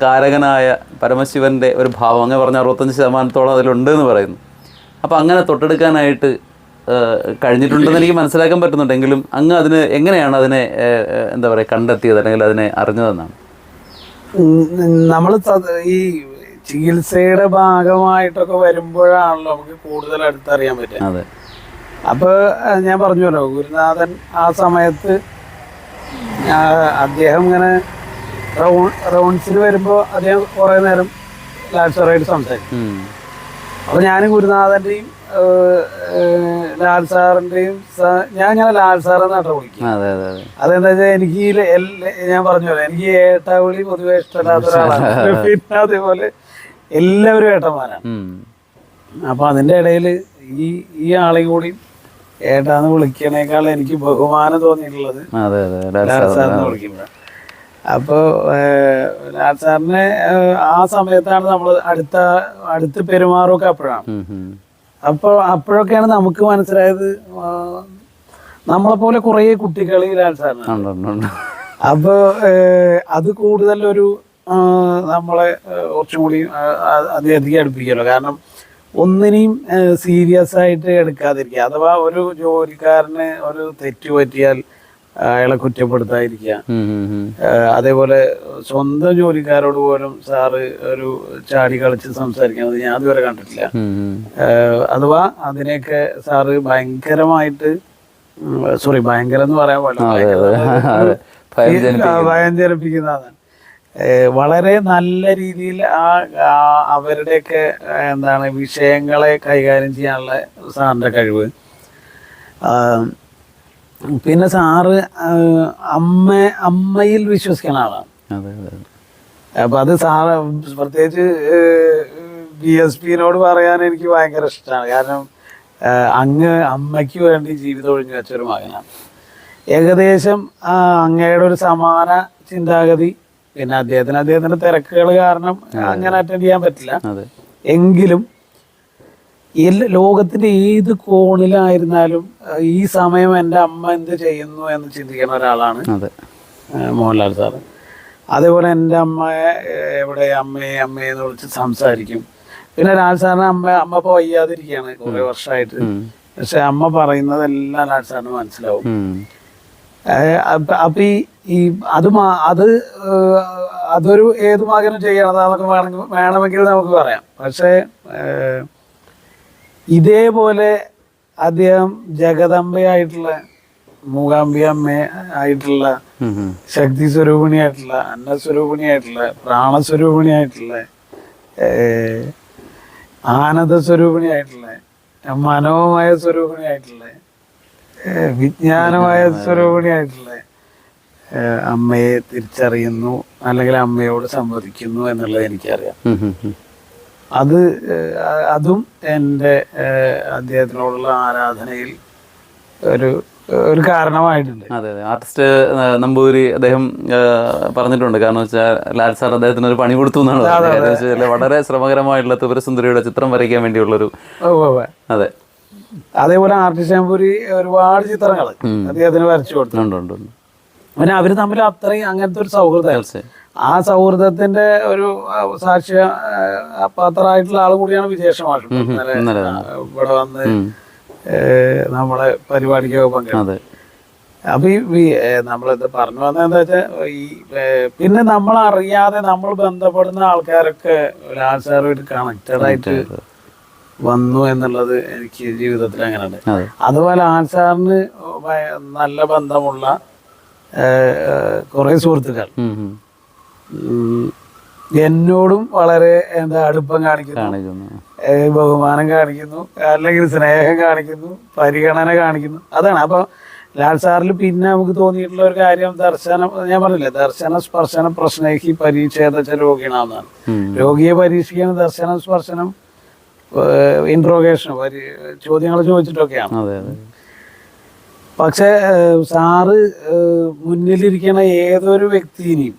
കാരകനായ പരമശിവൻ്റെ ഒരു ഭാവം അങ്ങനെ പറഞ്ഞാൽ 65% അതിലുണ്ട് എന്ന് പറയുന്നു. അപ്പോൾ അങ്ങനെ തൊട്ടെടുക്കാനായിട്ട് കഴിഞ്ഞിട്ടുണ്ടെന്ന് എനിക്ക് മനസ്സിലാക്കാൻ പറ്റുന്നുണ്ടെങ്കിലും അങ്ങ് എങ്ങനെയാണ് അതിനെ എന്താ പറയുക കണ്ടെത്തിയത് അല്ലെങ്കിൽ അതിനെ അറിഞ്ഞതെന്നാണ്? നമ്മൾ ഈ ചികിത്സയുടെ ഭാഗമായിട്ടൊക്കെ വരുമ്പോഴാണല്ലോ നമുക്ക് കൂടുതൽ അടുത്തറിയാൻ പറ്റുക. അതെ. അപ്പോൾ ഞാൻ പറഞ്ഞല്ലോ, ഗുരുനാഥൻ ആ സമയത്ത് അദ്ദേഹം ഇങ്ങനെ റൗണ്ട്സിന് വരുമ്പോൾ അദ്ദേഹം കുറേ നേരം ലാൽ സാറായിട്ട് സംസാരിക്കും. അപ്പോൾ ഞാൻ ഗുരുനാഥൻ്റെയും ലാൽ സാറിൻ്റെയും ഞാൻ ഇങ്ങനെ ലാൽ സാറെന്നാട്ടോ വിളിക്കും. അതെന്താ വെച്ചാൽ എനിക്ക് ഞാൻ പറഞ്ഞല്ലോ, എനിക്ക് ഏട്ടാവിളി പൊതുവെ ഇഷ്ടമില്ലാത്ത ഒരാളാണ്. പിന്നെ അതേപോലെ എല്ലാവരും ഏട്ടന്മാരാണ്. അപ്പൊ അതിന്റെ ഇടയിൽ ഈ ആളെയും കൂടി ഏട്ടാന്ന് വിളിക്കണേക്കാൾ എനിക്ക് ബഹുമാനം തോന്നിയിട്ടുള്ളത് ലാൽ സാറിനെ വിളിക്കുമ്പോഴാണ്. അപ്പോ ലാൽ സാറിനെ ആ സമയത്താണ് നമ്മൾ അടുത്ത് പെരുമാറൊക്കെ അപ്പോഴാണ്. അപ്പോഴൊക്കെയാണ് നമുക്ക് മനസ്സിലായത് നമ്മളെ പോലെ കുറേ കുട്ടികൾ ഈ ലാൽ സാറിന്. അപ്പൊ അത് കൂടുതലൊരു നമ്മളെ കുറച്ചും കൂടി അദ്ദേഹത്തേക്ക് അടുപ്പിക്കുമല്ലോ. കാരണം ഒന്നിനെയും സീരിയസ് ആയിട്ട് എടുക്കാതിരിക്കുക. അഥവാ ഒരു ജോലിക്കാരന് ഒരു തെറ്റ് പറ്റിയാൽ അയാളെ കുറ്റപ്പെടുത്താതിരിക്കുക. അതേപോലെ സ്വന്തം ജോലിക്കാരോട് പോലും സാറ് ഒരു ചാടി കളിച്ച് സംസാരിക്കുന്നത് ഞാൻ അതുവരെ കണ്ടിട്ടില്ല. അഥവാ അതിനെയൊക്കെ സാറ് ഭയങ്കരമായിട്ട് ഭയങ്കരം എന്ന് പറയാൻ പാടില്ല, ഭയം ജനിപ്പിക്കുന്നതാണ്. വളരെ നല്ല രീതിയിൽ അവരുടെയൊക്കെ വിഷയങ്ങളെ കൈകാര്യം ചെയ്യാനുള്ള സാറിൻ്റെ കഴിവ്. പിന്നെ സാറ് അമ്മയിൽ വിശ്വസിക്കുന്ന ആളാണ്. അപ്പൊ അത് സാറ് പ്രത്യേകിച്ച് BSPനോട് പറയാൻ എനിക്ക് ഭയങ്കര ഇഷ്ടമാണ്. കാരണം അമ്മയ്ക്ക് വേണ്ടി ജീവിതം ഒഴിഞ്ഞു വെച്ചൊരു മകനാണ്. ഏകദേശം അങ്ങയുടെ ഒരു സമാന ചിന്താഗതി. പിന്നെ അദ്ദേഹത്തിന്റെ തിരക്കുകൾ കാരണം അങ്ങനെ അറ്റൻഡ് ചെയ്യാൻ പറ്റില്ല. എങ്കിലും ലോകത്തിന്റെ ഏത് കോണിലായിരുന്നാലും ഈ സമയം എൻ്റെ അമ്മ എന്ത് ചെയ്യുന്നു എന്ന് ചിന്തിക്കുന്ന ഒരാളാണ് അതെ മോഹൻലാൽ സാറ്. അതേപോലെ എൻ്റെ അമ്മയെ എവിടെ അമ്മയെ അമ്മയെന്ന് വിളിച്ച് സംസാരിക്കും. പിന്നെ ലാൽ സാറിന് അമ്മ ഇപ്പോൾ വയ്യാതിരിക്കുകയാണ് കുറേ വർഷമായിട്ട്. പക്ഷെ അമ്മ പറയുന്നതെല്ലാം ലാൽ സാറിന് മനസ്സിലാവും. അപ്പൊ ഈ അതൊരു ഏത് മകനും ചെയ്യണതാന്നൊക്കെ വേണമെങ്കിൽ നമുക്ക് പറയാം. പക്ഷെ ഇതേപോലെ അദ്ദേഹം ജഗദംബയായിട്ടുള്ള മൂകാംബിക അമ്മ ആയിട്ടുള്ള ശക്തി സ്വരൂപിണിയായിട്ടുള്ള അന്നസ്വരൂപിണിയായിട്ടുള്ള പ്രാണസ്വരൂപിണിയായിട്ടുള്ള ആനന്ദ സ്വരൂപിണിയായിട്ടുള്ള മനോമയ സ്വരൂപിണിയായിട്ടുള്ള വിജ്ഞാനമായ സ്വരൂപിണിയായിട്ടുള്ള അമ്മയെ തിരിച്ചറിയുന്നു, അല്ലെങ്കിൽ അമ്മയോട് സംവദിക്കുന്നു എന്നുള്ളത് എനിക്കറിയാം. അതും എൻ്റെ അദ്ദേഹത്തിനോടുള്ള ആരാധനയിൽ ഒരു കാരണമായിട്ടുണ്ട്. അതെ അതെ. ആർട്ടിസ്റ്റ് നമ്പൂതിരി അദ്ദേഹം പറഞ്ഞിട്ടുണ്ട്. കാരണം വെച്ചാൽ ലാൽ സാർ അദ്ദേഹത്തിന് ഒരു പണി കൊടുത്തു എന്നാണ്. വളരെ ശ്രമകരമായിട്ടുള്ള ത്രിപുരസുന്ദരിയുടെ ചിത്രം വരയ്ക്കാൻ വേണ്ടിയുള്ളൊരു. അതെ. അതേപോലെ ആർട്ടിസ്റ്റ് നമ്പൂതിരി ഒരുപാട് ചിത്രങ്ങൾ അദ്ദേഹത്തിന് വരച്ചു കൊടുത്തിട്ടുണ്ട്. പിന്നെ അവര് തമ്മിൽ അത്രയും അങ്ങനത്തെ ഒരു സൗഹൃദം. ആ സൗഹൃദത്തിന്റെ ഒരു സാക്ഷ്യ പാത്രമായിട്ടുള്ള ആൾ കൂടിയാണ് വിജേഷ് മാഷ്. ഇവിടെ വന്ന് നമ്മളെ പരിപാടിക്കൊക്കെ പങ്കെടുത്തു. അപ്പൊ ഈ നമ്മളിത് പറഞ്ഞു വന്നത് എന്താ വെച്ചാൽ പിന്നെ നമ്മൾ അറിയാതെ നമ്മൾ ബന്ധപ്പെടുന്ന ആൾക്കാരൊക്കെ ലാൽ സാറുമായിട്ട് കണക്റ്റഡ് ആയിട്ട് വന്നു എന്നുള്ളത് എനിക്ക് ജീവിതത്തിൽ അങ്ങനെയുണ്ട്. അതുപോലെ ലാൽ സാറിന് നല്ല ബന്ധമുള്ള കുറെ സുഹൃത്തുക്കൾ എന്നോടും വളരെ അടുപ്പം കാണിക്കുന്നു, ബഹുമാനം കാണിക്കുന്നു, അല്ലെങ്കിൽ സ്നേഹം കാണിക്കുന്നു, പരിഗണന കാണിക്കുന്നു. അതാണ്. അപ്പൊ ലാൽ സാറിൽ പിന്നെ നമുക്ക് തോന്നിയിട്ടുള്ള ഒരു കാര്യം ദർശനം, ഞാൻ പറഞ്ഞില്ലേ, ദർശന സ്പർശന പ്രശ്നേഹി പരീക്ഷേദ രോഗിയാണെന്നാണ്. രോഗിയെ പരീക്ഷിക്കാൻ ദർശനം സ്പർശനം ഇൻട്രോഗേഷൻ ചോദ്യങ്ങൾ ചോദിച്ചിട്ടൊക്കെയാണ്. പക്ഷെ സാറ് മുന്നിലിരിക്കുന്ന ഏതൊരു വ്യക്തിനെയും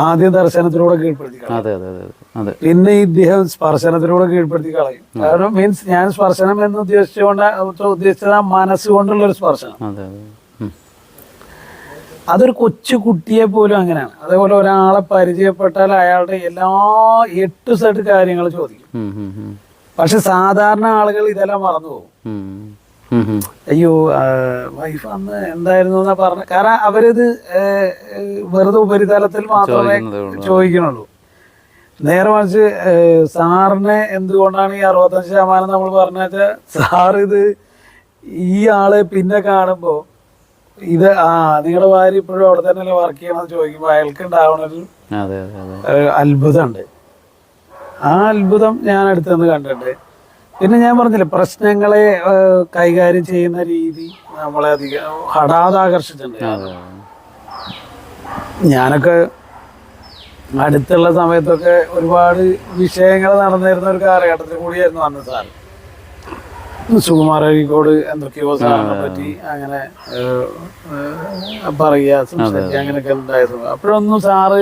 ആദ്യം ദർശനത്തിലൂടെ കീഴ്പ്പെടുത്തി കളയും. പിന്നെ ഇദ്ദേഹം സ്പർശനത്തിലൂടെ കീഴ്പ്പെടുത്തി കളയും. കാരണം മീൻസ് ഞാൻ സ്പർശനം എന്ന് ഉദ്ദേശിച്ചത് മനസ്സുകൊണ്ടുള്ള ഒരു സ്പർശനം. അതൊരു കൊച്ചു കുട്ടിയെ പോലും അങ്ങനെയാണ്. അതേപോലെ ഒരാളെ പരിചയപ്പെട്ടാൽ അയാളുടെ എല്ലാ A to Z കാര്യങ്ങൾ ചോദിക്കും. പക്ഷെ സാധാരണ ആളുകൾ ഇതെല്ലാം മറന്നു പോകും. അയ്യോ വൈഫ് അന്ന് എന്തായിരുന്നു എന്നാ പറഞ്ഞ. കാരണം അവരിത് വെറുതെ ഉപരിതലത്തിൽ മാത്രമേ ചോദിക്കണുള്ളൂ. നേരെ മറിച്ച് സാറിനെ എന്തുകൊണ്ടാണ് ഈ 65% നമ്മൾ പറഞ്ഞാൽ, സാർ ഇത് ഈ ആളെ പിന്നെ കാണുമ്പോ ഇത് നിങ്ങളുടെ ഭാര്യ ഇപ്പോഴും അവിടെ തന്നെ വർക്ക് ചെയ്യണമെന്ന് ചോദിക്കുമ്പോ അയാൾക്ക് ഉണ്ടാവണൊരു അത്ഭുതമുണ്ട്. ആ അത്ഭുതം ഞാൻ അടുത്തുനിന്ന് കണ്ടിട്ടുണ്ട്. പിന്നെ ഞാൻ പറഞ്ഞില്ലേ, പ്രശ്നങ്ങളെ കൈകാര്യം ചെയ്യുന്ന രീതി നമ്മളെ അധികം ഹഠാത് ആകർഷിച്ചിട്ടുണ്ട്. ഞാനൊക്കെ അടുത്തുള്ള സമയത്തൊക്കെ ഒരുപാട് വിഷയങ്ങൾ നടന്നിരുന്ന ഒരു കാലഘട്ടത്തിൽ കൂടിയായിരുന്നു അന്ന് സാർ. സുകുമാർ അഴീക്കോട് എന്തൊക്കെയോ സാറിനെ പറ്റി അങ്ങനെ പറയുക, സംസാരിക്കുക, അങ്ങനെയൊക്കെ ഉണ്ടായിരുന്നു. അപ്പോഴൊന്നും സാറ്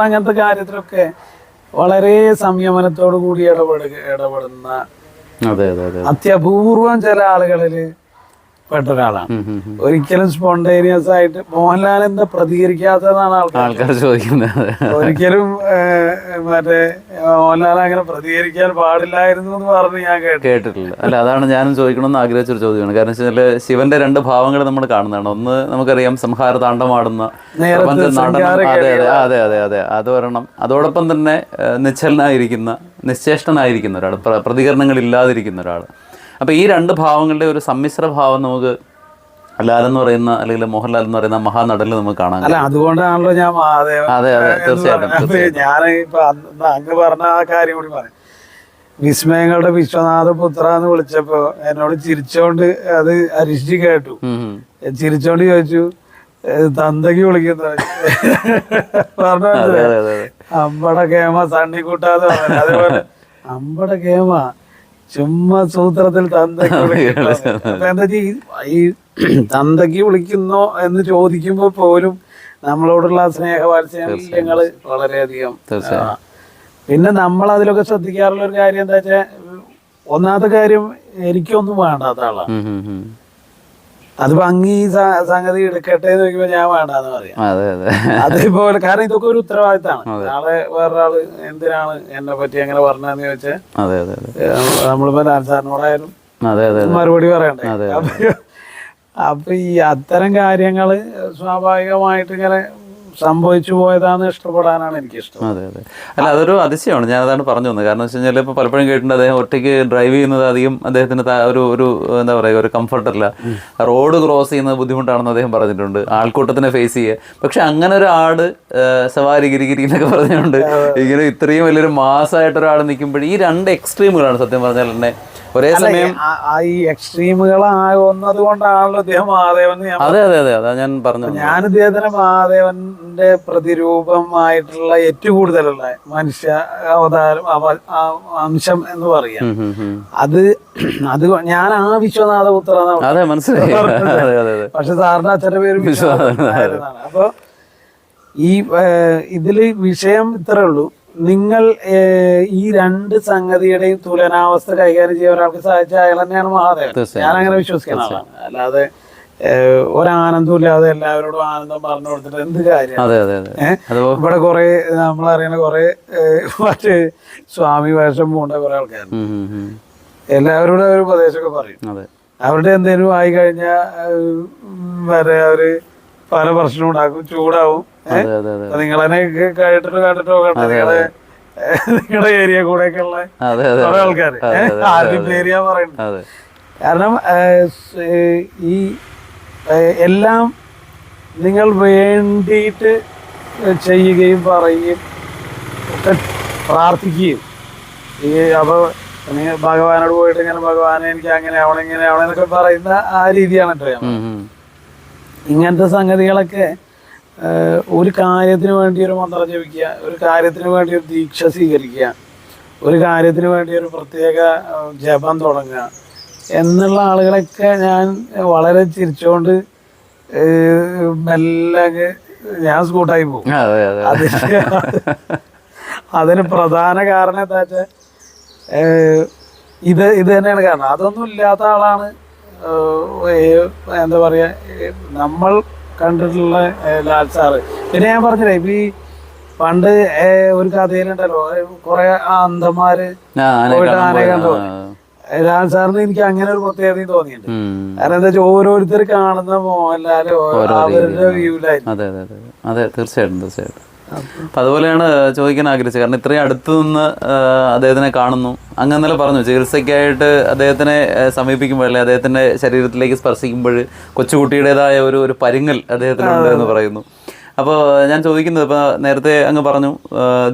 അങ്ങനത്തെ കാര്യത്തിലൊക്കെ വളരെ സംയമനത്തോടു കൂടി ഇടപെടുന്ന അത്യപൂർവം ചില ആളുകളിൽ പെട്ട ഒരാളാണ്. ഒരിക്കലും സ്പോണ്ടേനിയസ് ആയിട്ട് മോഹൻലാൽ എന്താ പ്രതികരിക്കാത്തതാണ് ആൾക്കാർ ചോദിക്കുന്നത്. ഒരിക്കലും മറ്റേ മോഹൻലാൽ അങ്ങനെ പ്രതികരിക്കാൻ പാടില്ലായിരുന്നു എന്ന് പറഞ്ഞ് ഞാൻ കേട്ടിട്ടില്ല. അല്ല, അതാണ് ഞാനും ചോദിക്കണമെന്ന് ആഗ്രഹിച്ചൊരു ചോദ്യമാണ്. കാരണം വെച്ചാൽ ശിവന്റെ രണ്ട് ഭാവങ്ങൾ നമ്മൾ കാണുന്നതാണ്. ഒന്ന് നമുക്കറിയാം, സംഹാര താണ്ഡമാടുന്ന അതെ അതെ അതെ അത് വരണം. അതോടൊപ്പം തന്നെ നിശ്ചേഷ്ടനായിരിക്കുന്ന ഒരാൾ, പ്രതികരണങ്ങളില്ലാതിരിക്കുന്ന ഒരാൾ. അപ്പോൾ ഈ രണ്ട് ഭാവങ്ങളുടെ ഒരു സമ്മിശ്ര ഭാവം നമുക്ക് ലാൽ എന്ന് പറയുന്ന, അല്ലെങ്കിൽ മോഹൻലാൽ എന്ന് പറയുന്ന മഹാനടനിൽ നമുക്ക് കാണാൻ. അല്ല, അതുകൊണ്ടാണല്ലോ ഞാൻ അതെ അതെ തീർച്ചയായിട്ടും ഞാൻ ഇപ്പൊ അങ്ങ് പറഞ്ഞ ആ കാര്യം കൂടി പറയാം. വിസ്മയങ്ങളുടെ വിശ്വനാഥ പുത്ര എന്ന് വിളിച്ചപ്പോ എന്നോട് ചിരിച്ചോണ്ട് അത് അരിഷ്ടി കേട്ടു. ചിരിച്ചോണ്ട് ചോദിച്ചു, തന്തയ്ക്ക് വിളിക്കുന്ന പറഞ്ഞു, അമ്പട കേമ സണ്ണിക്കൂട്ടാതെ പറഞ്ഞു. അതേപോലെ അമ്പട കേമ ചുമ്മാ സൂത്രത്തിൽ തന്തയ്ക്ക് വിളിക്കുന്നു. അപ്പൊ എന്താ ഈ തന്തയ്ക്ക് വിളിക്കുന്നോ എന്ന് ചോദിക്കുമ്പോ പോലും നമ്മളോടുള്ള സ്നേഹവാത്സല്യങ്ങള് വളരെയധികം. പിന്നെ നമ്മൾ അതിലൊക്കെ ശ്രദ്ധിക്കാറുള്ള ഒരു കാര്യം എന്താ വെച്ചാൽ, ഒന്നാമത്തെ കാര്യം എനിക്കൊന്നും വേണ്ടാത്ത ആളാണ്. അത് ഭംഗി സംഗതി എടുക്കട്ടെ എന്ന് ചോദിക്കുമ്പോ ഞാൻ വേണ്ടാന്ന് പറയാം. അതേപോലെ കാരണം ഇതൊക്കെ ഒരു ഉത്തരവാദിത്തമാണ്. നാളെ വേറൊരാള് എന്തിനാണ് എന്നെ പറ്റി അങ്ങനെ പറഞ്ഞതെന്ന് ചോദിച്ചാൽ നമ്മളിപ്പോ ലാൽ സാറിനോടായാലും മറുപടി പറയണ്ടേ. അപ്പൊ ഈ അത്തരം കാര്യങ്ങള് സ്വാഭാവികമായിട്ട് ഇങ്ങനെ സംഭവിച്ചു പോയതാന്ന് ഇഷ്ടപ്പെടാനാണ് എനിക്കിഷ്ടം. അതെ അതെ. അല്ല, അതൊരു അതിശയമാണ്. ഞാൻ അതാണ് പറഞ്ഞു വന്നത്. കാരണം വെച്ച് കഴിഞ്ഞാൽ ഇപ്പോൾ പലപ്പോഴും കേട്ടിട്ടുണ്ട് അദ്ദേഹം ഒറ്റയ്ക്ക് ഡ്രൈവ് ചെയ്യുന്നത് അധികം അദ്ദേഹത്തിന് ഒരു എന്താ പറയുക, ഒരു കംഫർട്ടല്ല. റോഡ് ക്രോസ് ചെയ്യുന്നത് ബുദ്ധിമുട്ടാണെന്ന് അദ്ദേഹം പറഞ്ഞിട്ടുണ്ട്, ആൾക്കൂട്ടത്തിനെ ഫേസ് ചെയ്യുക. പക്ഷെ അങ്ങനെ ഒരു ആട് സവാരി ഗിരിഗിരി എന്നൊക്കെ പറഞ്ഞുകൊണ്ട് ഇങ്ങനെ ഇത്രയും വലിയൊരു മാസമായിട്ട് ഒരാൾ നിൽക്കുമ്പോൾ ഈ രണ്ട് എക്സ്ട്രീമുകളാണ് സത്യം പറഞ്ഞാൽ തന്നെ ഒരേ സമയം. ഈ എക്സ്ട്രീമുകളാകുന്നത് കൊണ്ടാണല്ലോ അദ്ദേഹം മഹാദേവൻ. അതെ അതെ അതെ, അതാ ഞാൻ പറഞ്ഞു. ഞാൻ ഇദ്ദേഹത്തിന് മഹാദേവന്റെ പ്രതിരൂപമായിട്ടുള്ള ഏറ്റവും കൂടുതലുള്ള മനുഷ്യ അവതാരം അംശം എന്ന് പറയാം. അത് ഞാൻ ആ വിശ്വനാഥപുത്ര. അതെ, മനസ്സിലായി. പക്ഷെ സാറിന്റെ അച്ഛന്റെ പേര് വിശ്വനാഥനാണ്. അപ്പൊ ഈ ഇതില് വിഷയം ഇത്രേ ഉള്ളൂ. നിങ്ങൾ ഈ രണ്ട് സംഗതിയുടെയും തുലനാവസ്ഥ കൈകാര്യം ചെയ്യാൻ ഒരാൾക്ക് സാധിച്ച അയാൾ തന്നെയാണ് മഹാദേവൻ. ഞാൻ അങ്ങനെ വിശ്വസിക്കുന്ന ആളാണ്. അല്ലാതെ ഒരാനന്ദം ഇല്ലാതെ എല്ലാവരോടും ആനന്ദം പറഞ്ഞു കൊടുത്തിട്ട് എന്ത് കാര്യം? ഇവിടെ കുറെ നമ്മളറിയണ കുറെ മറ്റേ സ്വാമി വേഷം പോണ്ട കുറെ ആൾക്കാരുണ്ട്. എല്ലാവരോടും ഒരു ഉപദേശമൊക്കെ പറയും. അവരുടെ എന്തെങ്കിലും ആയി കഴിഞ്ഞാൽ വരെ അവര് പല പ്രശ്നം ഉണ്ടാക്കും, ചൂടാവും. നിങ്ങളെന്നെ കേട്ടിട്ടോ കണ്ടോ നിങ്ങളുടെ ഏരിയ കൂടെ ഒക്കെ ഉള്ള കുറെ ആൾക്കാര് ആദ്യം ഏരിയ പറയുന്നത്. കാരണം ഈ എല്ലാം നിങ്ങൾ വേണ്ടിയിട്ട് ചെയ്യുകയും പറയുകയും ഒക്കെ പ്രാർത്ഥിക്കുകയും അപ്പൊ ഭഗവാനോട് പോയിട്ട് ഇങ്ങനെ ഭഗവാനെ എനിക്ക് അങ്ങനെ ആവണം ഇങ്ങനെ ആവണം എന്നൊക്കെ പറയുന്ന ആ രീതിയാണ് കേട്ടോ. ഇങ്ങനത്തെ സംഗതികളൊക്കെ ഒരു കാര്യത്തിന് വേണ്ടി ഒരു മന്ത്രം ജപിക്കുക, ഒരു കാര്യത്തിന് വേണ്ടി ഒരു ദീക്ഷ സ്വീകരിക്കുക, ഒരു കാര്യത്തിന് വേണ്ടി ഒരു പ്രത്യേക ജപം തുടങ്ങുക എന്നുള്ള ആളുകളൊക്കെ ഞാൻ വളരെ ചിരിച്ചുകൊണ്ട് മെല്ലെ ഞാൻ സ്കൂട്ടായി പോകും. അതിന് പ്രധാന കാരണം എന്താ വെച്ചാൽ ഇത് തന്നെയാണ് കാരണം. അതൊന്നും ഇല്ലാത്ത ആളാണ് എന്താ പറയാ നമ്മൾ കണ്ടിട്ടുള്ള ലാൽ സാറ്. പിന്നെ ഞാൻ പറഞ്ഞില്ലേ ഇപ്പൊ ഈ പണ്ട് ഒരു കഥയിലുണ്ടല്ലോ കുറെ അന്ധന്മാര് പോയിട്ട് ആനയെ കണ്ടു. ലാൽ സാറിന് എനിക്ക് അങ്ങനെ ഒരു പ്രത്യേകതയും തോന്നിയിട്ടുണ്ട്. കാരണം എന്താ വെച്ചാൽ ഓരോരുത്തർ കാണുന്ന മോഹൻലാല് അവരുടെ വ്യൂലായിരുന്നു. അതെ, തീർച്ചയായിട്ടും തീർച്ചയായിട്ടും. അപ്പം അതുപോലെയാണ് ചോദിക്കാൻ ആഗ്രഹിച്ചത്. കാരണം ഇത്രയും അടുത്ത് നിന്ന് അദ്ദേഹത്തിനെ കാണുന്നു. അങ്ങ് ഇന്നലെ പറഞ്ഞു ചികിത്സയ്ക്കായിട്ട് അദ്ദേഹത്തിനെ സമീപിക്കുമ്പോൾ അല്ലെ അദ്ദേഹത്തിൻ്റെ ശരീരത്തിലേക്ക് സ്പർശിക്കുമ്പോൾ കൊച്ചുകുട്ടിയുടേതായ ഒരു പരുങ്ങൽ അദ്ദേഹത്തിനുണ്ട് എന്ന് പറയുന്നു. അപ്പോൾ ഞാൻ ചോദിക്കുന്നത്, ഇപ്പോൾ നേരത്തെ അങ്ങ് പറഞ്ഞു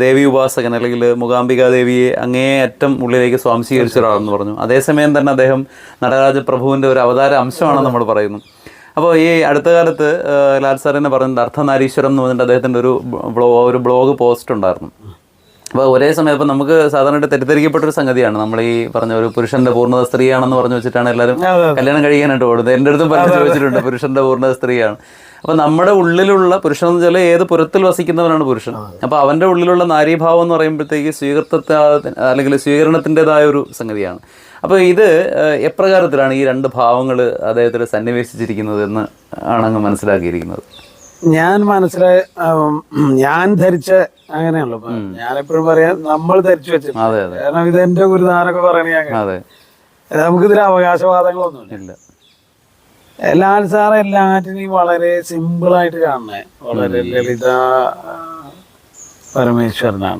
ദേവി ഉപാസകൻ അല്ലെങ്കിൽ മൂകാംബിക ദേവിയെ അങ്ങേയറ്റം ഉള്ളിലേക്ക് സ്വാംശീകരിച്ച ഒരാളെന്ന് പറഞ്ഞു. അതേസമയം തന്നെ അദ്ദേഹം നടരാജ പ്രഭുവിൻ്റെ ഒരു അവതാര അംശമാണെന്ന് നമ്മൾ പറയുന്നു. അപ്പോൾ ഈ അടുത്ത കാലത്ത് ലാൽ സാറിനെ പറഞ്ഞിട്ട് അർദ്ധനാരീശ്വരം എന്ന് പറഞ്ഞിട്ട് അദ്ദേഹത്തിൻ്റെ ഒരു ബ്ലോഗ് പോസ്റ്റ് ഉണ്ടായിരുന്നു. അപ്പോൾ ഒരേ സമയം ഇപ്പോൾ നമുക്ക് സാധാരണയായിട്ട് തെറ്റിദ്ധരിക്കപ്പെട്ടൊരു സംഗതിയാണ് നമ്മൾ ഈ പറഞ്ഞ ഒരു പുരുഷന്റെ പൂർണ്ണത സ്ത്രീയാണെന്ന് പറഞ്ഞു വെച്ചിട്ടാണ് എല്ലാവരും കല്യാണം കഴിക്കാനായിട്ട് ഓടുന്നത്. എൻ്റെ അടുത്തും പലരും ചോദിച്ചിട്ടുണ്ട് പുരുഷന്റെ പൂർണ്ണത സ്ത്രീയാണ്. അപ്പോൾ നമ്മുടെ ഉള്ളിലുള്ള പുരുഷൻ എന്ന് വെച്ചാൽ ഏത് പുരത്തിൽ വസിക്കുന്നവനാണ് പുരുഷൻ. അപ്പോൾ അവൻ്റെ ഉള്ളിലുള്ള നാരീഭാവം എന്ന് പറയുമ്പോഴത്തേക്ക് അല്ലെങ്കിൽ സ്വീകരണത്തിൻ്റെതായ ഒരു സംഗതിയാണ്. അപ്പോൾ ഇത് എപ്രകാരത്തിലാണ് ഈ രണ്ട് ഭാവങ്ങൾ അദ്ദേഹത്തിൽ സന്നിവേശിച്ചിരിക്കുന്നത് എന്ന് ആണ് അങ്ങ് മനസ്സിലാക്കിയിരിക്കുന്നത്? ഞാൻ ധരിച്ച അങ്ങനെയാണല്ലോ. ഞാനെപ്പോഴും പറയാം നമ്മൾ ധരിച്ചു വെച്ചു. കാരണം ഇതെന്റെ ഗുരുദാനൊക്കെ പറയണേ. നമുക്കിതിൽ അവകാശവാദങ്ങളൊന്നുമില്ല. ലാൽ സാർ എല്ലാറ്റിനെയും വളരെ സിമ്പിളായിട്ട് കാണണേ, വളരെ ലളിത പരമേശ്വരനാണ്.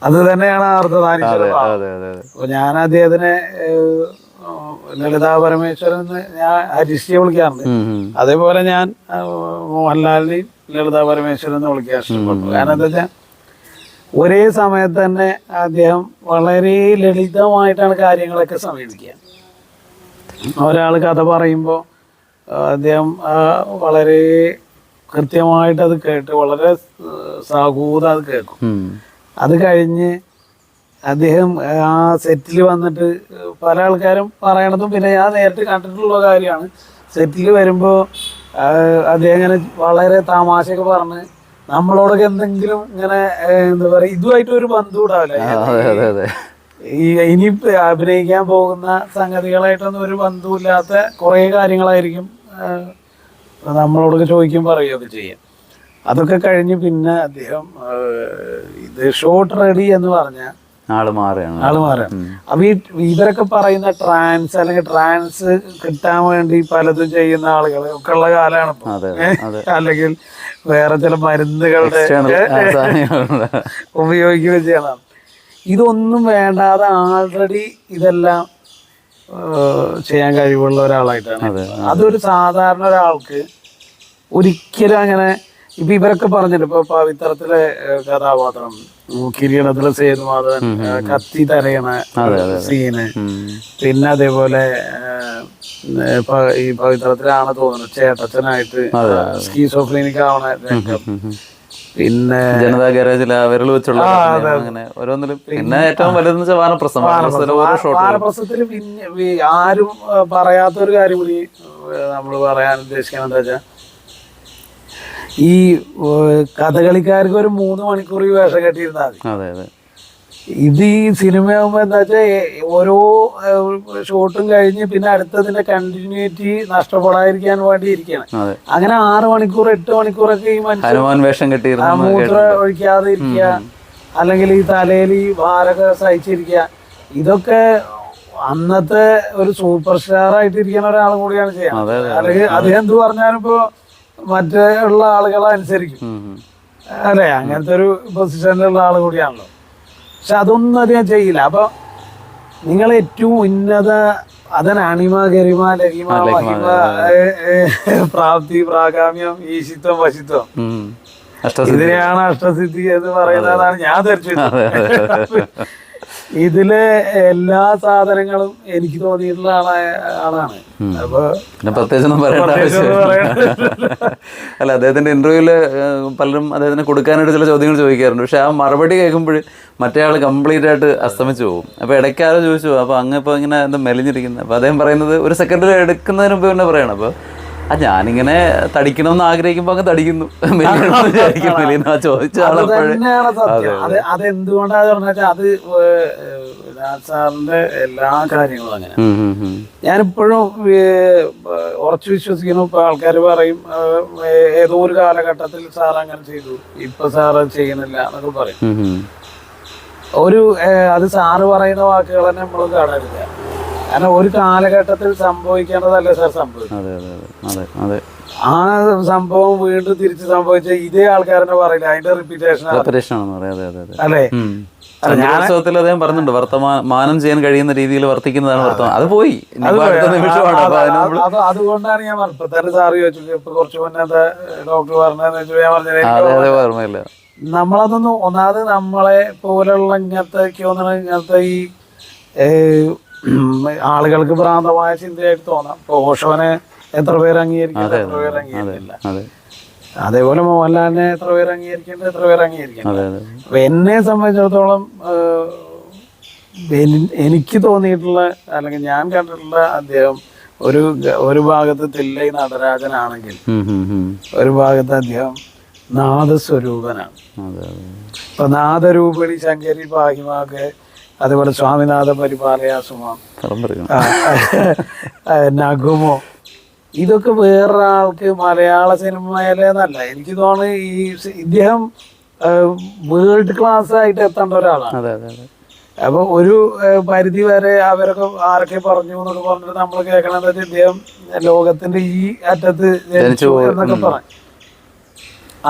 അത് തന്നെയാണ് അർദ്ധനാരീശ്വരൻ. അപ്പൊ ഞാൻ അദ്ദേഹത്തിനെ ലളിതാ പരമേശ്വരൻ എന്ന് ഞാൻ ഹരിശ്രീയെ വിളിക്കാറുണ്ട്. അതേപോലെ ഞാൻ മോഹൻലാലിനെയും ലളിതാ പരമേശ്വരൻ എന്ന് വിളിക്കാൻ ഇഷ്ടപ്പെട്ടു. കാരണം എന്താ വെച്ചാൽ ഒരേ സമയത്ത് തന്നെ അദ്ദേഹം വളരെ ലളിതമായിട്ടാണ് കാര്യങ്ങളൊക്കെ സമീപിക്കുക. ഒരാൾ കഥ പറയുമ്പോൾ അദ്ദേഹം വളരെ കൃത്യമായിട്ട് അത് കേട്ട് വളരെ സാഹൂത അത് കേൾക്കും. അത് കഴിഞ്ഞ് അദ്ദേഹം ആ സെറ്റിൽ വന്നിട്ട് പല ആൾക്കാരും പറയണതും പിന്നെ ഞാൻ നേരിട്ട് കണ്ടിട്ടുള്ള കാര്യമാണ്. സെറ്റിൽ വരുമ്പോൾ അദ്ദേഹം ഇങ്ങനെ വളരെ തമാശയൊക്കെ പറഞ്ഞ് നമ്മളോടൊക്കെ എന്തെങ്കിലും ഇങ്ങനെ എന്താ പറയുക ഇതുമായിട്ട് ഒരു ബന്ധം ഉണ്ടാവില്ല. ഇനി അഭിനയിക്കാൻ പോകുന്ന സംഗതികളായിട്ടൊന്നും ഒരു ബന്ധവുമില്ലാത്ത കുറേ കാര്യങ്ങളായിരിക്കും നമ്മളോടൊക്കെ ചോദിക്കും പറയുകയൊക്കെ ചെയ്യും. അതൊക്കെ കഴിഞ്ഞ് പിന്നെ അദ്ദേഹം ഇത് ഷോട്ട് റെഡി എന്ന് പറഞ്ഞ ആള് മാറുകയാണ്. അപ്പൊ ഇവരൊക്കെ പറയുന്ന ട്രാൻസ് അല്ലെങ്കിൽ ട്രാൻസ് കിട്ടാൻ വേണ്ടി പലതും ചെയ്യുന്ന ആളുകൾ ഒക്കെ ഉള്ള കാലമാണ് ഇപ്പൊ. അല്ലെങ്കിൽ വേറെ ചില മരുന്നുകളുടെ ഉപയോഗിക്കുകയും ചെയ്യണം. ഇതൊന്നും വേണ്ടാതെ ആൾറെഡി ഇതെല്ലാം ചെയ്യാൻ കഴിവുള്ള ഒരാളായിട്ടാണ്. അതൊരു സാധാരണ ഒരാൾക്ക് ഒരിക്കലും അങ്ങനെ ഇപ്പൊ ഇവരൊക്കെ പറഞ്ഞിട്ട് ഇപ്പൊ പവിത്രത്തിലെ കഥാപാത്രം, കിരീടത്തിലെ സേതുമാധവൻ കത്തി തരയണ സീന്, പിന്നെ അതേപോലെ ഈ പവിത്രത്തിലാണ് തോന്നുന്നു ചേട്ടച്ചനായിട്ട് സ്കീസോഫ്രീനിക് ആവണ രംഗം, പിന്നെ ജനതാ ഗാരേജിലെ വിരൽ വെച്ചുള്ള അങ്ങനെ ഓരോന്നിലും. പിന്നെ ഏറ്റവും വലുതെന്ന് വാനപ്രസ്ഥത്തില് പിന്നെ ആരും പറയാത്തൊരു കാര്യം കൂടി നമ്മൾ പറയാൻ ഉദ്ദേശിക്കുന്നത് എന്താ വെച്ചാൽ, ഈ കഥകളിക്കാർക്ക് ഒരു 3 മണിക്കൂർ ഈ വേഷം കെട്ടിയിരുന്നാൽ മതി. ഇത് ഈ സിനിമയാകുമ്പോ എന്താ വെച്ചാൽ ഓരോ ഷോട്ടും കഴിഞ്ഞ് പിന്നെ അടുത്തതിന്റെ കണ്ടിന്യൂറ്റി നഷ്ടപ്പെടാതിരിക്കാൻ വേണ്ടി ഇരിക്കുകയാണ്. അങ്ങനെ 6 മണിക്കൂർ 8 മണിക്കൂറൊക്കെ ഈ മനുഷ്യൻ മൂത്ര ഒഴിക്കാതെ ഇരിക്കുക, അല്ലെങ്കിൽ ഈ തലയിൽ ഈ ഭാരൊക്കെ സഹിച്ചിരിക്കുക, ഇതൊക്കെ അന്നത്തെ ഒരു സൂപ്പർ സ്റ്റാർ ആയിട്ട് ഇരിക്കുന്ന ഒരാളും കൂടിയാണ് ചെയ്യുന്നത്. അല്ലെങ്കിൽ അദ്ദേഹം എന്ത് പറഞ്ഞാലും ഇപ്പോ മറ്റേ ഉള്ള ആളുകളെ അനുസരിക്കും അല്ലെ, അങ്ങനത്തെ ഒരു പൊസിഷനിലുള്ള ആൾ കൂടിയാണല്ലോ. പക്ഷെ അതൊന്നും അധികം ചെയ്യില്ല. അപ്പൊ നിങ്ങൾ ഏറ്റവും ഉന്നത അനിമ ഗരിമ ലരിമ മഹിമ പ്രാപ്തി പ്രാകാമ്യം ഈശിത്വം വശിത്വം, ഇതിനെയാണ് അഷ്ടസിദ്ധി എന്ന് പറയുന്നതാണ് ഞാൻ ധരിച്ചത്. ഇതിലെ എല്ലാ സാധനങ്ങളും എനിക്ക് തോന്നിയിട്ടുള്ള ആളാണ്. അപ്പൊ അല്ല, അദ്ദേഹത്തിന്റെ ഇന്റർവ്യൂല് പലരും അദ്ദേഹത്തിന് കൊടുക്കാനായിട്ട് ചില ചോദ്യങ്ങൾ ചോദിക്കാറുണ്ട്. പക്ഷെ ആ മറുപടി കേൾക്കുമ്പോൾ മറ്റേ ആൾ കംപ്ലീറ്റ് ആയിട്ട് അസ്തമിച്ചു പോകും. അപ്പൊ ഇടയ്ക്ക് ആരോ ചോദിച്ചു, അപ്പൊ അങ്ങ് ഇപ്പൊ ഇങ്ങനെ എന്താ മെലിഞ്ഞിരിക്കുന്നത്? അപ്പൊ അദ്ദേഹം പറയുന്നത് ഒരു സെക്കൻഡിൽ എടുക്കുന്നതിന് മുമ്പ് തന്നെ പറയണം, അപ്പൊ ഞാനിങ്ങനെ തടിക്കണമെന്ന് ആഗ്രഹിക്കുമ്പോ അങ്ങ് തടിക്കുന്നു, ചോദിച്ച അതെന്തുകൊണ്ടാന്ന് പറഞ്ഞാൽ അത് സാറിന്റെ എല്ലാ കാര്യങ്ങളും അങ്ങനെ. ഞാനിപ്പോഴും ഉറച്ചു വിശ്വസിക്കുന്നു. ഇപ്പൊ ആൾക്കാർ പറയും ഏതോ ഒരു കാലഘട്ടത്തിൽ സാർ അങ്ങനെ ചെയ്തു, ഇപ്പൊ സാറ് ചെയ്യുന്നില്ല എന്നൊക്കെ പറയും. അത് സാറ് പറയുന്ന വാക്കുകൾ തന്നെ നമ്മൾ കാണരുത്. കാരണം ഒരു കാലഘട്ടത്തിൽ സംഭവിക്കേണ്ടതല്ലേ സാർ സംഭവിക്കും. ആ സംഭവം വീണ്ടും തിരിച്ച് സംഭവിച്ച ഇതേ ആൾക്കാരെന്നെ പറയില്ല, അതിന്റെ റിപ്പീറ്റേഷൻ അല്ലേ. ഉത്സവത്തിൽ അദ്ദേഹം പറഞ്ഞിട്ടുണ്ട്, വർത്തമാനം ചെയ്യാൻ കഴിയുന്ന രീതിയിൽ വർത്തിക്കുന്നതാണ് വർത്തമാനം. അത് പോയി. അതുകൊണ്ടാണ് ഞാൻ ഇപ്പൊ തന്നെ സാറ് ചോദിച്ചു, ഇപ്പൊ കുറച്ച് മുന്നേ ഡോക്ടർ പറഞ്ഞതെന്ന് ഞാൻ പറഞ്ഞില്ല. നമ്മളതൊന്നും ഒന്നാമത് നമ്മളെ പോലുള്ള ഇങ്ങനത്തെ ഈ ആളുകൾക്ക് ഭ്രാന്തമായ ചിന്തയായിട്ട് തോന്നാം. ഇപ്പൊ ഓഷോനെ എത്ര പേര് അംഗീകരിക്കുന്നത്, എത്ര പേര് അംഗീകരിക്കില്ല. അതേപോലെ മോഹൻലാലിനെ എത്ര പേര് അംഗീകരിക്കേണ്ടത്, എത്ര പേര് അംഗീകരിക്കുന്നത്. അപ്പൊ എന്നെ സംബന്ധിച്ചിടത്തോളം എനിക്ക് തോന്നിയിട്ടുള്ള അല്ലെങ്കിൽ ഞാൻ കണ്ടിട്ടുള്ള അദ്ദേഹം ഒരു ഭാഗത്ത് തില്ലൈ നടരാജനാണെങ്കിൽ ഒരു ഭാഗത്ത് അദ്ദേഹം നാദസ്വരൂപനാണ്. ഇപ്പൊ നാദരൂപിണി ശങ്കരി പാഹിമാക്ക്, അതുപോലെ സ്വാമിനാഥ പരിപാലയാസുമോ നഗുമോ, ഇതൊക്കെ വേറൊരാൾക്ക് മലയാള സിനിമയിലെന്നല്ല എനിക്ക് തോന്നുന്നു. ഇദ്ദേഹം വേൾഡ് ക്ലാസ് ആയിട്ട് എത്തേണ്ട ഒരാളാണ്. അപ്പൊ ഒരു പരിധി വരെ അവരൊക്കെ ആരൊക്കെ പറഞ്ഞു എന്നൊക്കെ പറഞ്ഞിട്ട് നമ്മൾ കേൾക്കണത് ഇദ്ദേഹം ലോകത്തിന്റെ ഈ അറ്റത്ത് ജനിച്ചു എന്നൊക്കെ പറഞ്ഞു.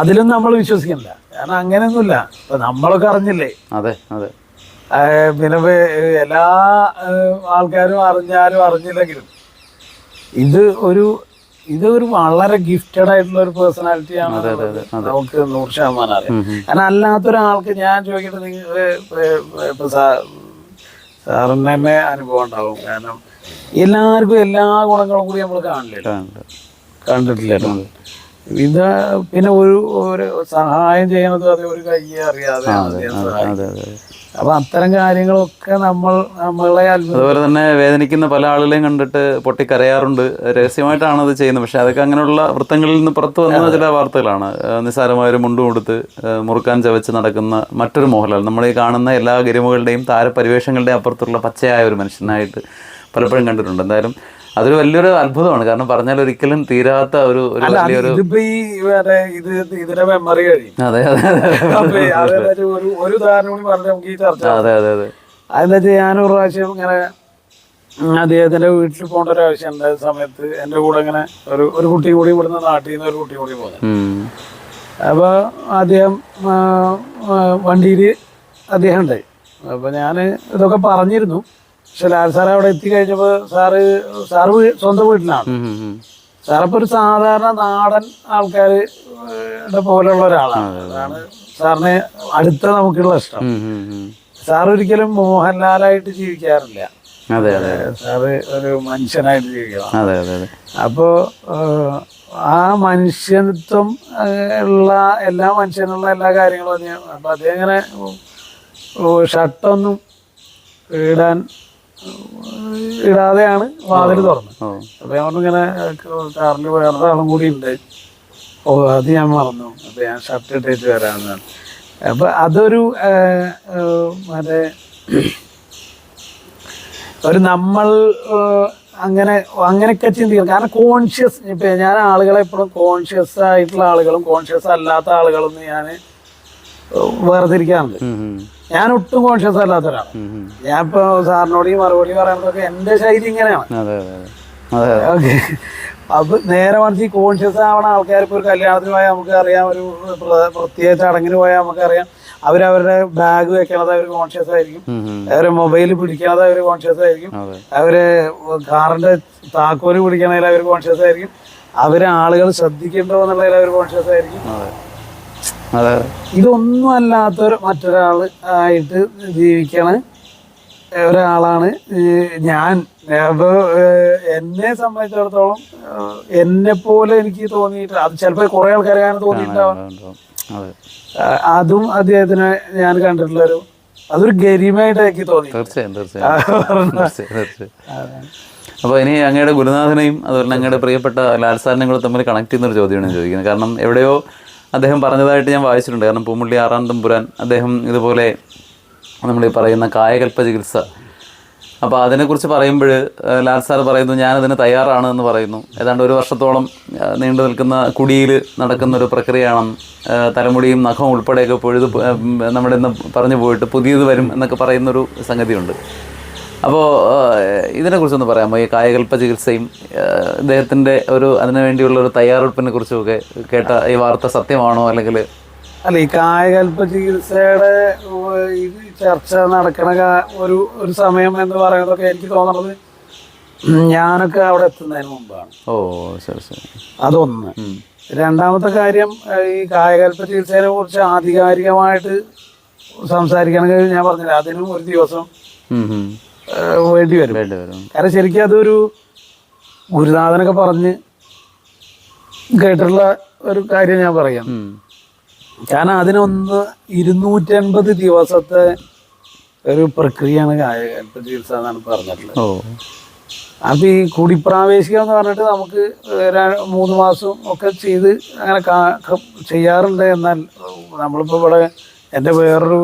അതിലും നമ്മൾ വിശ്വസിക്കണില്ല. കാരണം അങ്ങനെയൊന്നുമില്ല. ഇപ്പൊ നമ്മളൊക്കെ അറിഞ്ഞില്ലേ, പിന്നെ എല്ലാ ആൾക്കാരും അറിഞ്ഞാലും അറിഞ്ഞില്ലെങ്കിലും ഇത് ഒരു വളരെ ഗിഫ്റ്റഡ് ആയിട്ടുള്ള ഒരു പേഴ്സണാലിറ്റിയാണ്. നമുക്ക് 100% അറിയാം. കാരണം അല്ലാത്തൊരാൾക്ക് ഞാൻ ചോദിക്കട്ടെ, നിങ്ങൾ ഇപ്പൊ സാറിന് തന്നെ അനുഭവം ഉണ്ടാവും. കാരണം എല്ലാവർക്കും എല്ലാ ഗുണങ്ങളും കൂടി നമ്മൾ കണ്ടിട്ടില്ലല്ലോ. ഇത് പിന്നെ ഒരു സഹായം ചെയ്യണത് അത് ഒരു കൈ അറിയാതെ അപ്പൊ അത്തരം കാര്യങ്ങളൊക്കെ നമ്മളെ അത്ഭുതം. അതുപോലെ തന്നെ വേദനിക്കുന്ന പല ആളുകളെയും കണ്ടിട്ട് പൊട്ടിക്കരയാറുണ്ട്. രഹസ്യമായിട്ടാണ് അത് ചെയ്യുന്നത്. പക്ഷെ അതൊക്കെ അങ്ങനെയുള്ള വൃത്തങ്ങളിൽ നിന്ന് പുറത്തു വന്ന ചില വാർത്തകളാണ്. നിസ്സാരമായൊരു മുണ്ടും കൊടുത്ത് മുറുക്കാൻ ചവച്ച് നടക്കുന്ന മറ്റൊരു മോഹൻലാൽ, നമ്മൾ ഈ കാണുന്ന എല്ലാ ഗരിമകളുടെയും താരപരിവേഷങ്ങളുടെയും അപ്പുറത്തുള്ള പച്ചയായ ഒരു മനുഷ്യനായിട്ട് പലപ്പോഴും കണ്ടിട്ടുണ്ട്. എന്തായാലും അതൊരു വലിയൊരു അത്ഭുതമാണ്. കാരണം പറഞ്ഞാൽ ഒരിക്കലും തീരാത്ത ഒരു വലിയൊരു ഇതിന്റെ മെമ്മറി കഴിയും. അതെ അതെ ഒരു ഉദാഹരണം കൂടി പറഞ്ഞ് നമുക്ക് ഈ ചർച്ച. അതെ അതെ അതെ. അതെന്താ വെച്ചാൽ ഞാനൊരു പ്രാവശ്യം ഇങ്ങനെ അദ്ദേഹത്തിന്റെ വീട്ടിൽ പോകേണ്ട ഒരു ആവശ്യം ഉണ്ടായ സമയത്ത് എൻ്റെ കൂടെ ഇങ്ങനെ ഒരു കുട്ടി കൂടി ഇവിടുന്ന് നാട്ടിൽ നിന്ന് ഒരു കുട്ടി കൂടി പോകുന്നത്. അപ്പൊ അദ്ദേഹം വണ്ടിയിൽ അദ്ദേഹം ഉണ്ടായി. അപ്പൊ ഞാൻ ഇതൊക്കെ പറഞ്ഞിരുന്നു. പക്ഷെ ലാൽ സാറ് അവിടെ എത്തിക്കഴിഞ്ഞപ്പോൾ സാറ് സ്വന്തം വീട്ടിലാണ്. സാറപ്പോൾ ഒരു സാധാരണ നാടൻ ആൾക്കാരുടെ പോലെയുള്ള ഒരാളാണ്. അതാണ് സാറിന് അടുത്ത നമുക്കുള്ള ഇഷ്ടം. സാർ ഒരിക്കലും മോഹൻലാലായിട്ട് ജീവിക്കാറില്ല. സാറ് ഒരു മനുഷ്യനായിട്ട് ജീവിക്കണം. അപ്പോ ആ മനുഷ്യത്വം ഉള്ള എല്ലാ മനുഷ്യനുള്ള എല്ലാ കാര്യങ്ങളും തന്നെയാണ്. അപ്പൊ അദ്ദേഹം ഇങ്ങനെ ഷർട്ടൊന്നും ഇടാതെയാണ് വാതിൽ തുറന്നത്. അപ്പൊ ഞാൻ പറഞ്ഞു ഇങ്ങനെ കാറിൽ വേറൊരാളും കൂടി ഉണ്ട്, അത് ഞാൻ മറന്നു, അപ്പൊ ഞാൻ ഷർട്ട് ഇട്ടിട്ട് വരാമെന്ന്. അപ്പൊ അതൊരു മറ്റേ നമ്മൾ അങ്ങനെയൊക്കെ ചിന്തിക്കണം. കാരണം കോൺഷ്യസ്, ഇപ്പൊ ഞാൻ ആളുകളെ എപ്പോഴും കോൺഷ്യസ് ആയിട്ടുള്ള ആളുകളും കോൺഷ്യസ് അല്ലാത്ത ആളുകളും ഞാൻ വേർതിരിക്കാറുണ്ട്. ഞാൻ ഒട്ടും കോൺഷ്യസ് അല്ലാത്ത ഒരാളാണ്. ഞാൻ ഇപ്പൊ സാറിനോട് ഈ മറുപടി പറയുന്നതൊക്കെ എന്റെ ശൈലി ഇങ്ങനെയാണ്. ഓക്കെ. അപ്പൊ നേരെ മറിച്ച് ഈ കോൺഷ്യസ് ആവണ ആൾക്കാർ ഇപ്പൊ ഒരു കല്യാണത്തിന് പോയാൽ നമുക്ക് അറിയാം, ഒരു പ്രത്യേക ചടങ്ങിന് പോയാൽ നമുക്കറിയാം, അവരവരുടെ ബാഗ് വെക്കണത് അവർ കോൺഷ്യസ് ആയിരിക്കും, അവരെ മൊബൈൽ പിടിക്കണത് അവർ കോൺഷ്യസ് ആയിരിക്കും, അവര് കാറിന്റെ താക്കോല് പിടിക്കണതിൽ അവർ കോൺഷ്യസ് ആയിരിക്കും, അവരെ ആളുകൾ ശ്രദ്ധിക്കണ്ടോ എന്നുള്ളതിൽ അവർ കോൺഷ്യസ് ആയിരിക്കും. ഇതൊന്നും അല്ലാത്തൊരു മറ്റൊരാൾ ആയിട്ട് ജീവിക്കണ ഒരാളാണ് ഞാൻ. അപ്പൊ എന്നെ സംബന്ധിച്ചിടത്തോളം എന്നെ പോലെ എനിക്ക് തോന്നിയിട്ട്, അത് ചിലപ്പോ കുറെ ആൾക്കാരെ തോന്നിയിട്ടുണ്ടാവും. അതും അദ്ദേഹത്തിന് ഞാൻ കണ്ടിട്ടുള്ളൊരു അതൊരു ഗരിമയായിട്ട് എനിക്ക് തോന്നി. അപ്പോൾ ഇനി അങ്ങയുടെ ഗുരുനാഥനെയും അതുപോലെ അങ്ങയുടെ പ്രിയപ്പെട്ട ലാൽ സാറിനെയും കൂടെ തമ്മിൽ കണക്ട് ചെയ്യുന്നൊരു ചോദ്യമാണ് ചോദിക്കുന്നത്. കാരണം എവിടെയോ അദ്ദേഹം പറഞ്ഞതായിട്ട് ഞാൻ വായിച്ചിട്ടുണ്ട്. കാരണം പൂമുള്ളി ആറാം തമ്പുരാൻ അദ്ദേഹം ഇതുപോലെ നമ്മൾ ഈ പറയുന്ന കായകൽപ്പ ചികിത്സ, അപ്പോൾ അതിനെക്കുറിച്ച് പറയുമ്പോൾ ലാൽ സാർ പറയുന്നു ഞാനതിന് തയ്യാറാണ് എന്ന് പറയുന്നു. ഏതാണ്ട് 1 വർഷത്തോളം നീണ്ടു നിൽക്കുന്ന കുടിയിൽ നടക്കുന്നൊരു പ്രക്രിയയാണ്. തലമുടിയും നഖവും ഉൾപ്പെടെയൊക്കെ പൊഴുത് നമ്മുടെ ഇന്ന് പറഞ്ഞു പോയിട്ട് പുതിയത് വരും എന്നൊക്കെ പറയുന്നൊരു സംഗതിയുണ്ട്. അപ്പോൾ ഇതിനെക്കുറിച്ചൊന്ന് പറയാമോ? ഈ കായകൽപ്പ ചികിത്സയും ഇദ്ദേഹത്തിൻ്റെ അതിനു വേണ്ടിയുള്ള ഒരു തയ്യാറെടുപ്പിനെ കുറിച്ചുമൊക്കെ കേട്ട ഈ വാർത്ത സത്യമാണോ? അല്ലെങ്കിൽ അല്ല, ഈ കായകൽപ്പ ചികിത്സയുടെ ഈ ചർച്ച നടക്കണ ഒരു സമയം എന്ന് പറയുന്നതൊക്കെ എനിക്ക് തോന്നുന്നത് ഞാനൊക്കെ അവിടെ എത്തുന്നതിന് മുമ്പാണ്. ഓ ശരി ശരി. അതൊന്ന്. രണ്ടാമത്തെ കാര്യം, ഈ കായകൽപ്പ ചികിത്സയെ കുറിച്ച് ആധികാരികമായിട്ട് സംസാരിക്കണമെങ്കിൽ ഞാൻ പറഞ്ഞില്ല, അതിനും ഒരു ദിവസം വേണ്ടി വരും. കാരണം ശരിക്കും അതൊരു ഗുരുനാഥനൊക്കെ പറഞ്ഞ് കേട്ടിട്ടുള്ള ഒരു കാര്യം ഞാൻ പറയാം. കാരണം 250 ദിവസത്തെ ഒരു പ്രക്രിയയാണ് കായകൽപ്പ ചികിത്സ എന്നാണ് പറഞ്ഞിട്ടുള്ളത്. അപ്പൊ ഈ കുടിപ്രാവേശികം എന്ന് പറഞ്ഞിട്ട് നമുക്ക് 3 മാസം ഒക്കെ ചെയ്ത് അങ്ങനെ ചെയ്യാറുണ്ട്. എന്നാൽ നമ്മളിപ്പോ ഇവിടെ എൻ്റെ വേറൊരു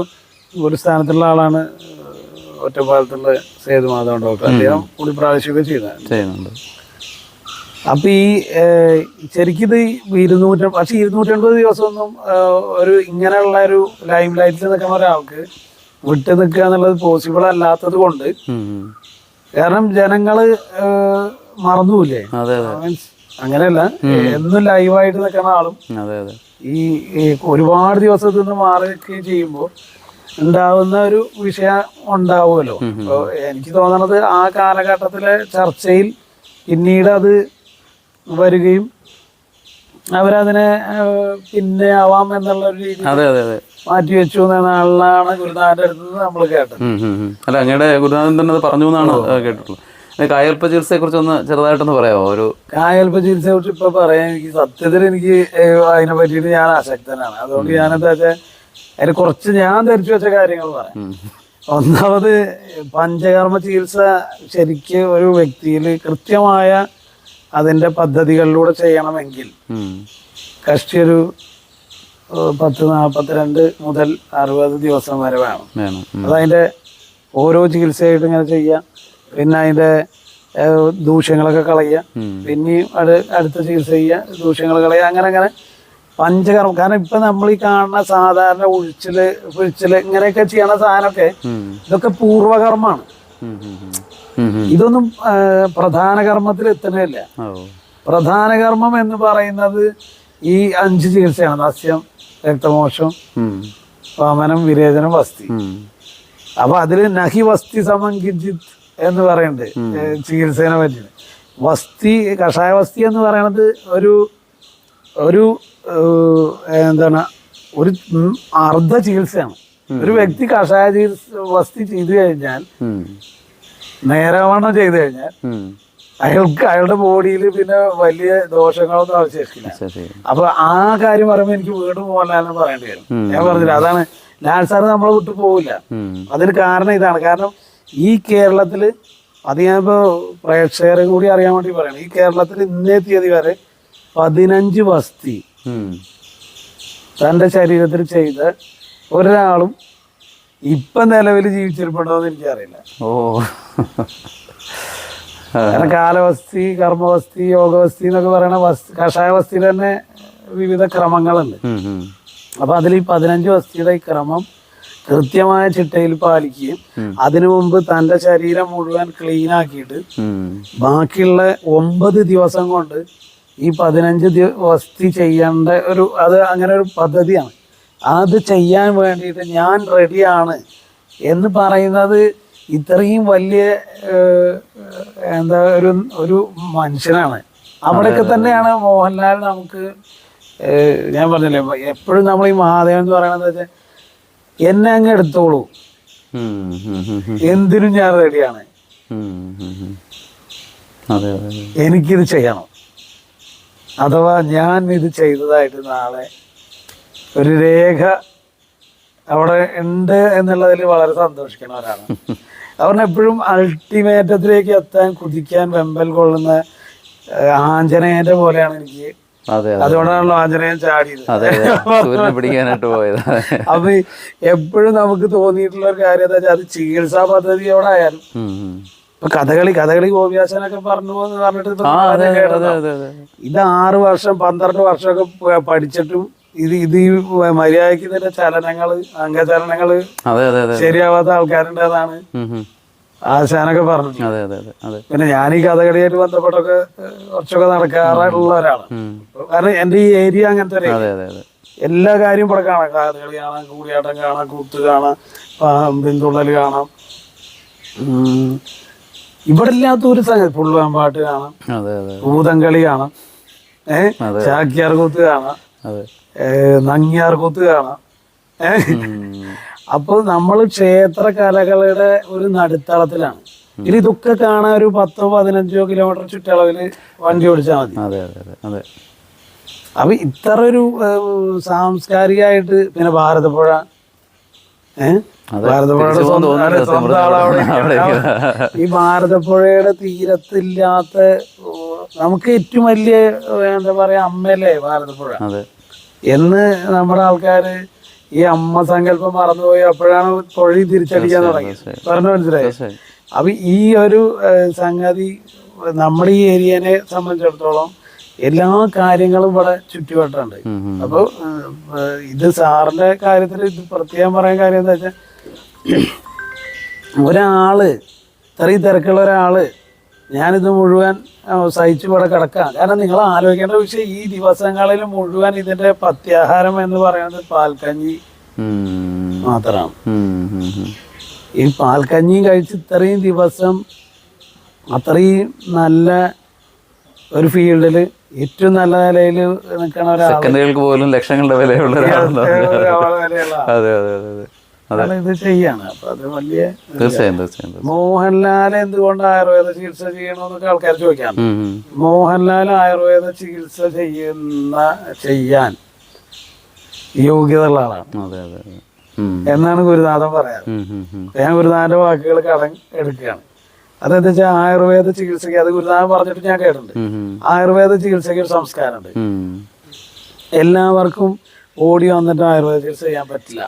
സ്ഥാനത്തുള്ള ആളാണ്, ഒറ്റപ്പാലത്തുള്ള സേതുമാധവൻ ഡോക്ടർ. അദ്ദേഹം കുടിപ്രാവേശികം ചെയ്യുന്നുണ്ട്. അപ്പൊ ഈ ശരിക്കിത് 250 ദിവസമൊന്നും ഒരു ഇങ്ങനെയുള്ള ഒരു ലൈം ലൈറ്റിൽ നിൽക്കുന്ന ഒരാൾക്ക് വിട്ടു നിൽക്കുക എന്നുള്ളത് പോസിബിൾ അല്ലാത്തത് കൊണ്ട്, കാരണം ജനങ്ങള് മറന്നുമില്ലേ, അങ്ങനെയല്ല, എന്നും ലൈവായിട്ട് നിൽക്കുന്ന ആളും ഈ ഒരുപാട് ദിവസത്തിൽ നിന്ന് മാറുകയും ചെയ്യുമ്പോൾ ഉണ്ടാവുന്ന ഒരു വിഷയം ഉണ്ടാവുമല്ലോ. എനിക്ക് തോന്നണത് ആ കാലഘട്ടത്തിലെ ചർച്ചയിൽ പിന്നീട് അത് വരികയും അവരതിനെ പിന്നെ ആവാം എന്നുള്ള ഒരു രീതി മാറ്റിവെച്ചു എന്നാണ് ഗുരുനാഥന്റെ അടുത്ത് നമ്മൾ കേട്ടത്. അല്ല, അങ്ങയുടെ ഗുരുനാഥൻ തന്നെ അത് പറഞ്ഞു എന്നാണ് കേട്ടിട്ടുള്ളത്. കായകൽപ്പ ചികിത്സയെ കുറിച്ച് ഒന്ന് ചെറുതായിട്ടൊന്ന് പറയാമോ? ഒരു കായകൽപ്പ ചികിത്സയെ കുറിച്ച് ഇപ്പൊ പറയാൻ എനിക്ക് സത്യത്തിൽ എനിക്ക് അതിനെ പറ്റിയിട്ട് ഞാൻ അശക്തനാണ്. അതുകൊണ്ട് ഞാനെന്താ വെച്ചാൽ അതിൽ കുറച്ച് ഞാൻ ധരിച്ചു വെച്ച കാര്യങ്ങൾ പറയാം. ഒന്നാമത് പഞ്ചകർമ്മ ചികിത്സ ശരിക്ക് ഒരു വ്യക്തിയിൽ കൃത്യമായ അതിൻ്റെ പദ്ധതികളിലൂടെ ചെയ്യണമെങ്കിൽ കഷ്ടി ഒരു 10-42 മുതൽ 60 ദിവസം വരെ വേണം. അതതിൻ്റെ ഓരോ ചികിത്സയായിട്ട് ഇങ്ങനെ ചെയ്യുക, പിന്നെ അതിൻ്റെ ദൂഷ്യങ്ങളൊക്കെ കളയുക, പിന്നെയും അടുത്ത ചികിത്സ ചെയ്യുക, ദൂഷ്യങ്ങൾ കളയുക, അങ്ങനെ പഞ്ചകർമ്മം. കാരണം ഇപ്പൊ നമ്മൾ ഈ കാണുന്ന സാധാരണ പിഴിച്ചില് ഇങ്ങനെയൊക്കെ ചെയ്യണ സാധനമൊക്കെ ഇതൊക്കെ പൂർവകർമ്മമാണ്. ഇതൊന്നും പ്രധാന കർമ്മത്തിൽ എത്തണില്ല. പ്രധാന കർമ്മം എന്ന് പറയുന്നത് ഈ 5 ചികിത്സയാണ്: നസ്യം, രക്തമോക്ഷം, വമനം, വിരേചനം, വസ്തി. അപ്പൊ അതില് നഹി വസ്തി സമം കിഞ്ചിത് എന്ന് പറയുന്നുണ്ട് ചികിത്സേനെ പറ്റി. വസ്തി, കഷായ വസ്തി എന്ന് പറയുന്നത് ഒരു എന്താണ്, ഒരു അർദ്ധ ചികിത്സയാണ്. ഒരു വ്യക്തി കഷായ വസ്തി ചെയ്തു കഴിഞ്ഞാൽ, നേരവണ്ണം ചെയ്തു കഴിഞ്ഞാൽ അയാളുടെ ബോഡിയിൽ പിന്നെ വലിയ ദോഷങ്ങളൊന്നും അവശേഷിക്കില്ല. അപ്പൊ ആ കാര്യം പറയുമ്പോൾ എനിക്ക് വീണ്ടും മോഹൻലാലിനെ പറയേണ്ടി വരും. ഞാൻ പറഞ്ഞില്ല, അതാണ് ലാൽ സാറ് നമ്മളെ വിട്ടു പോവില്ല. അതിന് കാരണം ഇതാണ്. കാരണം ഈ കേരളത്തില്, അത് ഞാനിപ്പോ പ്രേക്ഷകരെ കൂടി അറിയാൻ വേണ്ടി പറയണം, ഈ കേരളത്തിൽ ഇന്നേ തീയതി വരെ 15 വസ്തി തൻ്റെ ശരീരത്തിൽ ചെയ്ത ഒരാളും ഇപ്പൊ നിലവിൽ ജീവിച്ചിരിപ്പുണ്ടോ എന്ന് എനിക്കറിയില്ല. കാരണം കാലവസ്തി, കർമ്മവസ്തി, യോഗവസ്തി എന്നൊക്കെ പറയുന്ന കഷായ വസ്തിയിൽ തന്നെ വിവിധ ക്രമങ്ങളുണ്ട്. അപ്പൊ അതിൽ ഈ 15 വസ്തിയുടെ ഈ ക്രമം കൃത്യമായ ചിട്ടയിൽ പാലിക്കുകയും അതിനു മുമ്പ് തൻ്റെ ശരീരം മുഴുവൻ ക്ലീൻ ആക്കിയിട്ട് ബാക്കിയുള്ള 9 ദിവസം കൊണ്ട് ഈ 15 വസ്തി ചെയ്യേണ്ട അങ്ങനെ ഒരു പദ്ധതിയാണ്. അത് ചെയ്യാൻ വേണ്ടിയിട്ട് ഞാൻ റെഡിയാണ് എന്ന് പറയുന്നത് ഇത്രയും വലിയ ഒരു മനുഷ്യനാണ്. അവിടെയൊക്കെ തന്നെയാണ് മോഹൻലാൽ നമുക്ക്, ഞാൻ പറഞ്ഞില്ലേ, എപ്പോഴും നമ്മൾ ഈ മഹാദേവൻ എന്ന് പറയണത് വെച്ചാൽ എന്നെ അങ്ങ് എടുത്തോളൂ, എന്തിനും ഞാൻ റെഡിയാണ്, എനിക്കിത് ചെയ്യണം, അഥവാ ഞാൻ ഇത് ചെയ്തതായിട്ട് നാളെ ഒരു രേഖ അവിടെ ഉണ്ട് എന്നുള്ളതിൽ വളരെ സന്തോഷിക്കുന്ന ഒരാളാണ്. അവൻ എപ്പോഴും അൾട്ടിമേറ്റത്തിലേക്ക് എത്താൻ കുതിക്കാൻ വെമ്പൽ കൊള്ളുന്ന ആഞ്ജനേയന്റെ പോലെയാണ് എനിക്ക്. അതുകൊണ്ടാണല്ലോ ആഞ്ജനേയൻ ചാടിയത്. അപ്പൊ എപ്പോഴും നമുക്ക് തോന്നിയിട്ടുള്ള ഒരു കാര്യം എന്താ വെച്ചാൽ, അത് ചികിത്സാ പദ്ധതിയോടായാലും ഇപ്പൊ കഥകളി ഗോപിയാശാനൊക്കെ പറഞ്ഞു എന്ന് പറഞ്ഞിട്ട് ഇത് 6 വർഷം 12 വർഷമൊക്കെ പഠിച്ചിട്ടും ഇത് ഈ മര്യാദക്ക് ഇതിന്റെ ചലനങ്ങള്, അംഗചലനങ്ങള് ശരിയാവാത്ത ആൾക്കാരുണ്ടതാണ് ആശാനൊക്കെ പറഞ്ഞു. പിന്നെ ഞാൻ ഈ കഥകളിയായിട്ട് ബന്ധപ്പെട്ടൊക്കെ കുറച്ചൊക്കെ നടക്കാറുള്ള ഒരാളാണ്. കാരണം എന്റെ ഈ ഏരിയ അങ്ങനത്തെ എല്ലാ കാര്യവും ഇവിടെ കാണാം. കഥകളി കാണാം, കൂടിയാട്ടം കാണാം, കൂത്ത് കാണാം, പിന്തുള്ളൽ കാണാം. ഇവിടെ ഇല്ലാത്ത ഒരു സംഗതി പുള്ളുവമ്പാട്ട് കാണാം, ഭൂതംകളി കാണാം, ചാക്യാർ കൂത്ത് കാണാം, നങ്ങ്യാർ കൂത്ത് കാണാം. അപ്പൊ നമ്മൾ ക്ഷേത്ര കലകളുടെ ഒരു നടുത്തളത്തിലാണ്. ഇനി ഇതൊക്കെ കാണാൻ ഒരു 10-15 കിലോമീറ്റർ ചുറ്റളവില് വണ്ടി ഓടിച്ചാൽ മതി. അപ്പൊ ഇത്ര ഒരു സാംസ്കാരികമായിട്ട്, പിന്നെ ഭാരതപ്പുഴ, ഭാരതപ്പുഴയുടെ സ്വന്തം ആളവിടെ. ഈ ഭാരതപ്പുഴയുടെ തീരത്തില്ലാത്ത നമുക്ക് ഏറ്റവും വലിയ എന്താ പറയാ അമ്മയല്ലേ ഭാരതപ്പുഴ എന്ന് നമ്മുടെ ആൾക്കാര് ഈ അമ്മ സങ്കല്പം മറന്നുപോയി. അപ്പോഴാണ് പുഴ തിരിച്ചടിക്കാൻ തുടങ്ങിയത്. പറഞ്ഞു മനസ്സിലായി? അപ്പൊ ഈ ഒരു സംഗതി നമ്മുടെ ഈ ഏരിയനെ സംബന്ധിച്ചിടത്തോളം എല്ലാ കാര്യങ്ങളും ഇവിടെ ചുറ്റുവട്ടുണ്ട്. അപ്പൊ ഇത് സാറിന്റെ കാര്യത്തിൽ ഇത് പ്രത്യേകം പറയാൻ കാര്യം എന്താ വെച്ചാൽ, ഒരാള് ഇത്രയും തിരക്കുള്ള ഒരാള് ഞാനിത് മുഴുവൻ സഹിച്ചു ഇവിടെ കിടക്കാം. കാരണം നിങ്ങൾ ആലോചിക്കേണ്ട വിഷയം, ഈ ദിവസങ്ങളിൽ മുഴുവൻ ഇതിന്റെ പത്യാഹാരം എന്ന് പറയുന്നത് പാൽക്കഞ്ഞി മാത്രമാണ്. ഈ പാൽക്കഞ്ഞിയും കഴിച്ച് ഇത്രയും ദിവസം അത്രയും നല്ല ഒരു ഫീൽഡില് ഏറ്റവും നല്ല നിലയിൽ നിൽക്കണ ഒരാൾക്ക് പോലും ലക്ഷങ്ങളുടെ വിലയുള്ള ഇത് ചെയ്യാണ്. അപ്പൊ അത് വലിയ മോഹൻലാൽ എന്തുകൊണ്ട് ആയുർവേദ ചികിത്സ ചെയ്യണമെന്നൊക്കെ ആൾക്കാർ ചോദിക്കാം. മോഹൻലാൽ ആയുർവേദ ചികിത്സ ചെയ്യാൻ യോഗ്യത ഉള്ള ആളാണ്. എന്നാണ് ഗുരുനാഥൻ പറയാറ്. ഞാൻ ഗുരുനാഥന്റെ വാക്കുകൾ കടം എടുക്കുകയാണ്. അതെന്താ വെച്ചാൽ ആയുർവേദ ചികിത്സയ്ക്ക്, അത് ഗുരുനാഥൻ പറഞ്ഞിട്ട് ഞാൻ കേട്ടിട്ടുണ്ട്, ആയുർവേദ ചികിത്സയ്ക്ക് ഒരു സംസ്കാരമുണ്ട്. എല്ലാവർക്കും ഓടി വന്നിട്ട് ആയുർവേദ ചികിത്സ ചെയ്യാൻ പറ്റില്ല.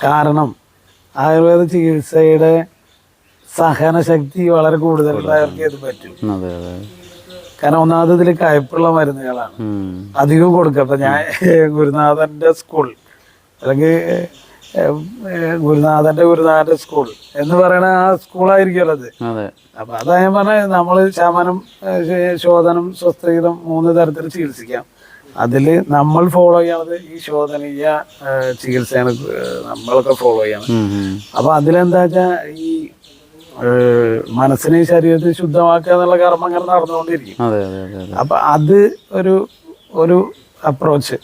കാരണം ആയുർവേദ ചികിത്സയുടെ സഹനശക്തി വളരെ കൂടുതലുള്ളവർക്ക് ഇത് പറ്റും. കാരണം ഒന്നാമത് ഇതിൽ കയ്പുള്ള മരുന്നുകളാണ് അധികം കൊടുക്കുക. ഇപ്പൊ ഞാൻ ഗുരുനാഥന്റെ സ്കൂൾ അല്ലെങ്കിൽ ഗുരുനാഥന്റെ സ്കൂൾ എന്ന് പറയുന്ന ആ സ്കൂളായിരിക്കുമല്ലോ അത്. അപ്പൊ അതാ ഞാൻ പറഞ്ഞ, നമ്മള് ശമനം, ശോധനം, സ്വസ്ഥീകരണം 3 തരത്തിൽ ചികിത്സിക്കാം. അതില് നമ്മൾ ഫോളോ ചെയ്യണത് ഈ ശോധനീയ ചികിത്സയാണ് നമ്മളൊക്കെ ഫോളോ ചെയ്യണം. അപ്പൊ അതിലെന്താ വെച്ചാ ഈ മനസ്സിനെ ശരീരത്തെ ശുദ്ധമാക്കുക എന്നുള്ള കർമ്മങ്ങൾ നടന്നുകൊണ്ടിരിക്കും. അപ്പൊ അത് ഒരു അപ്രോച്ച്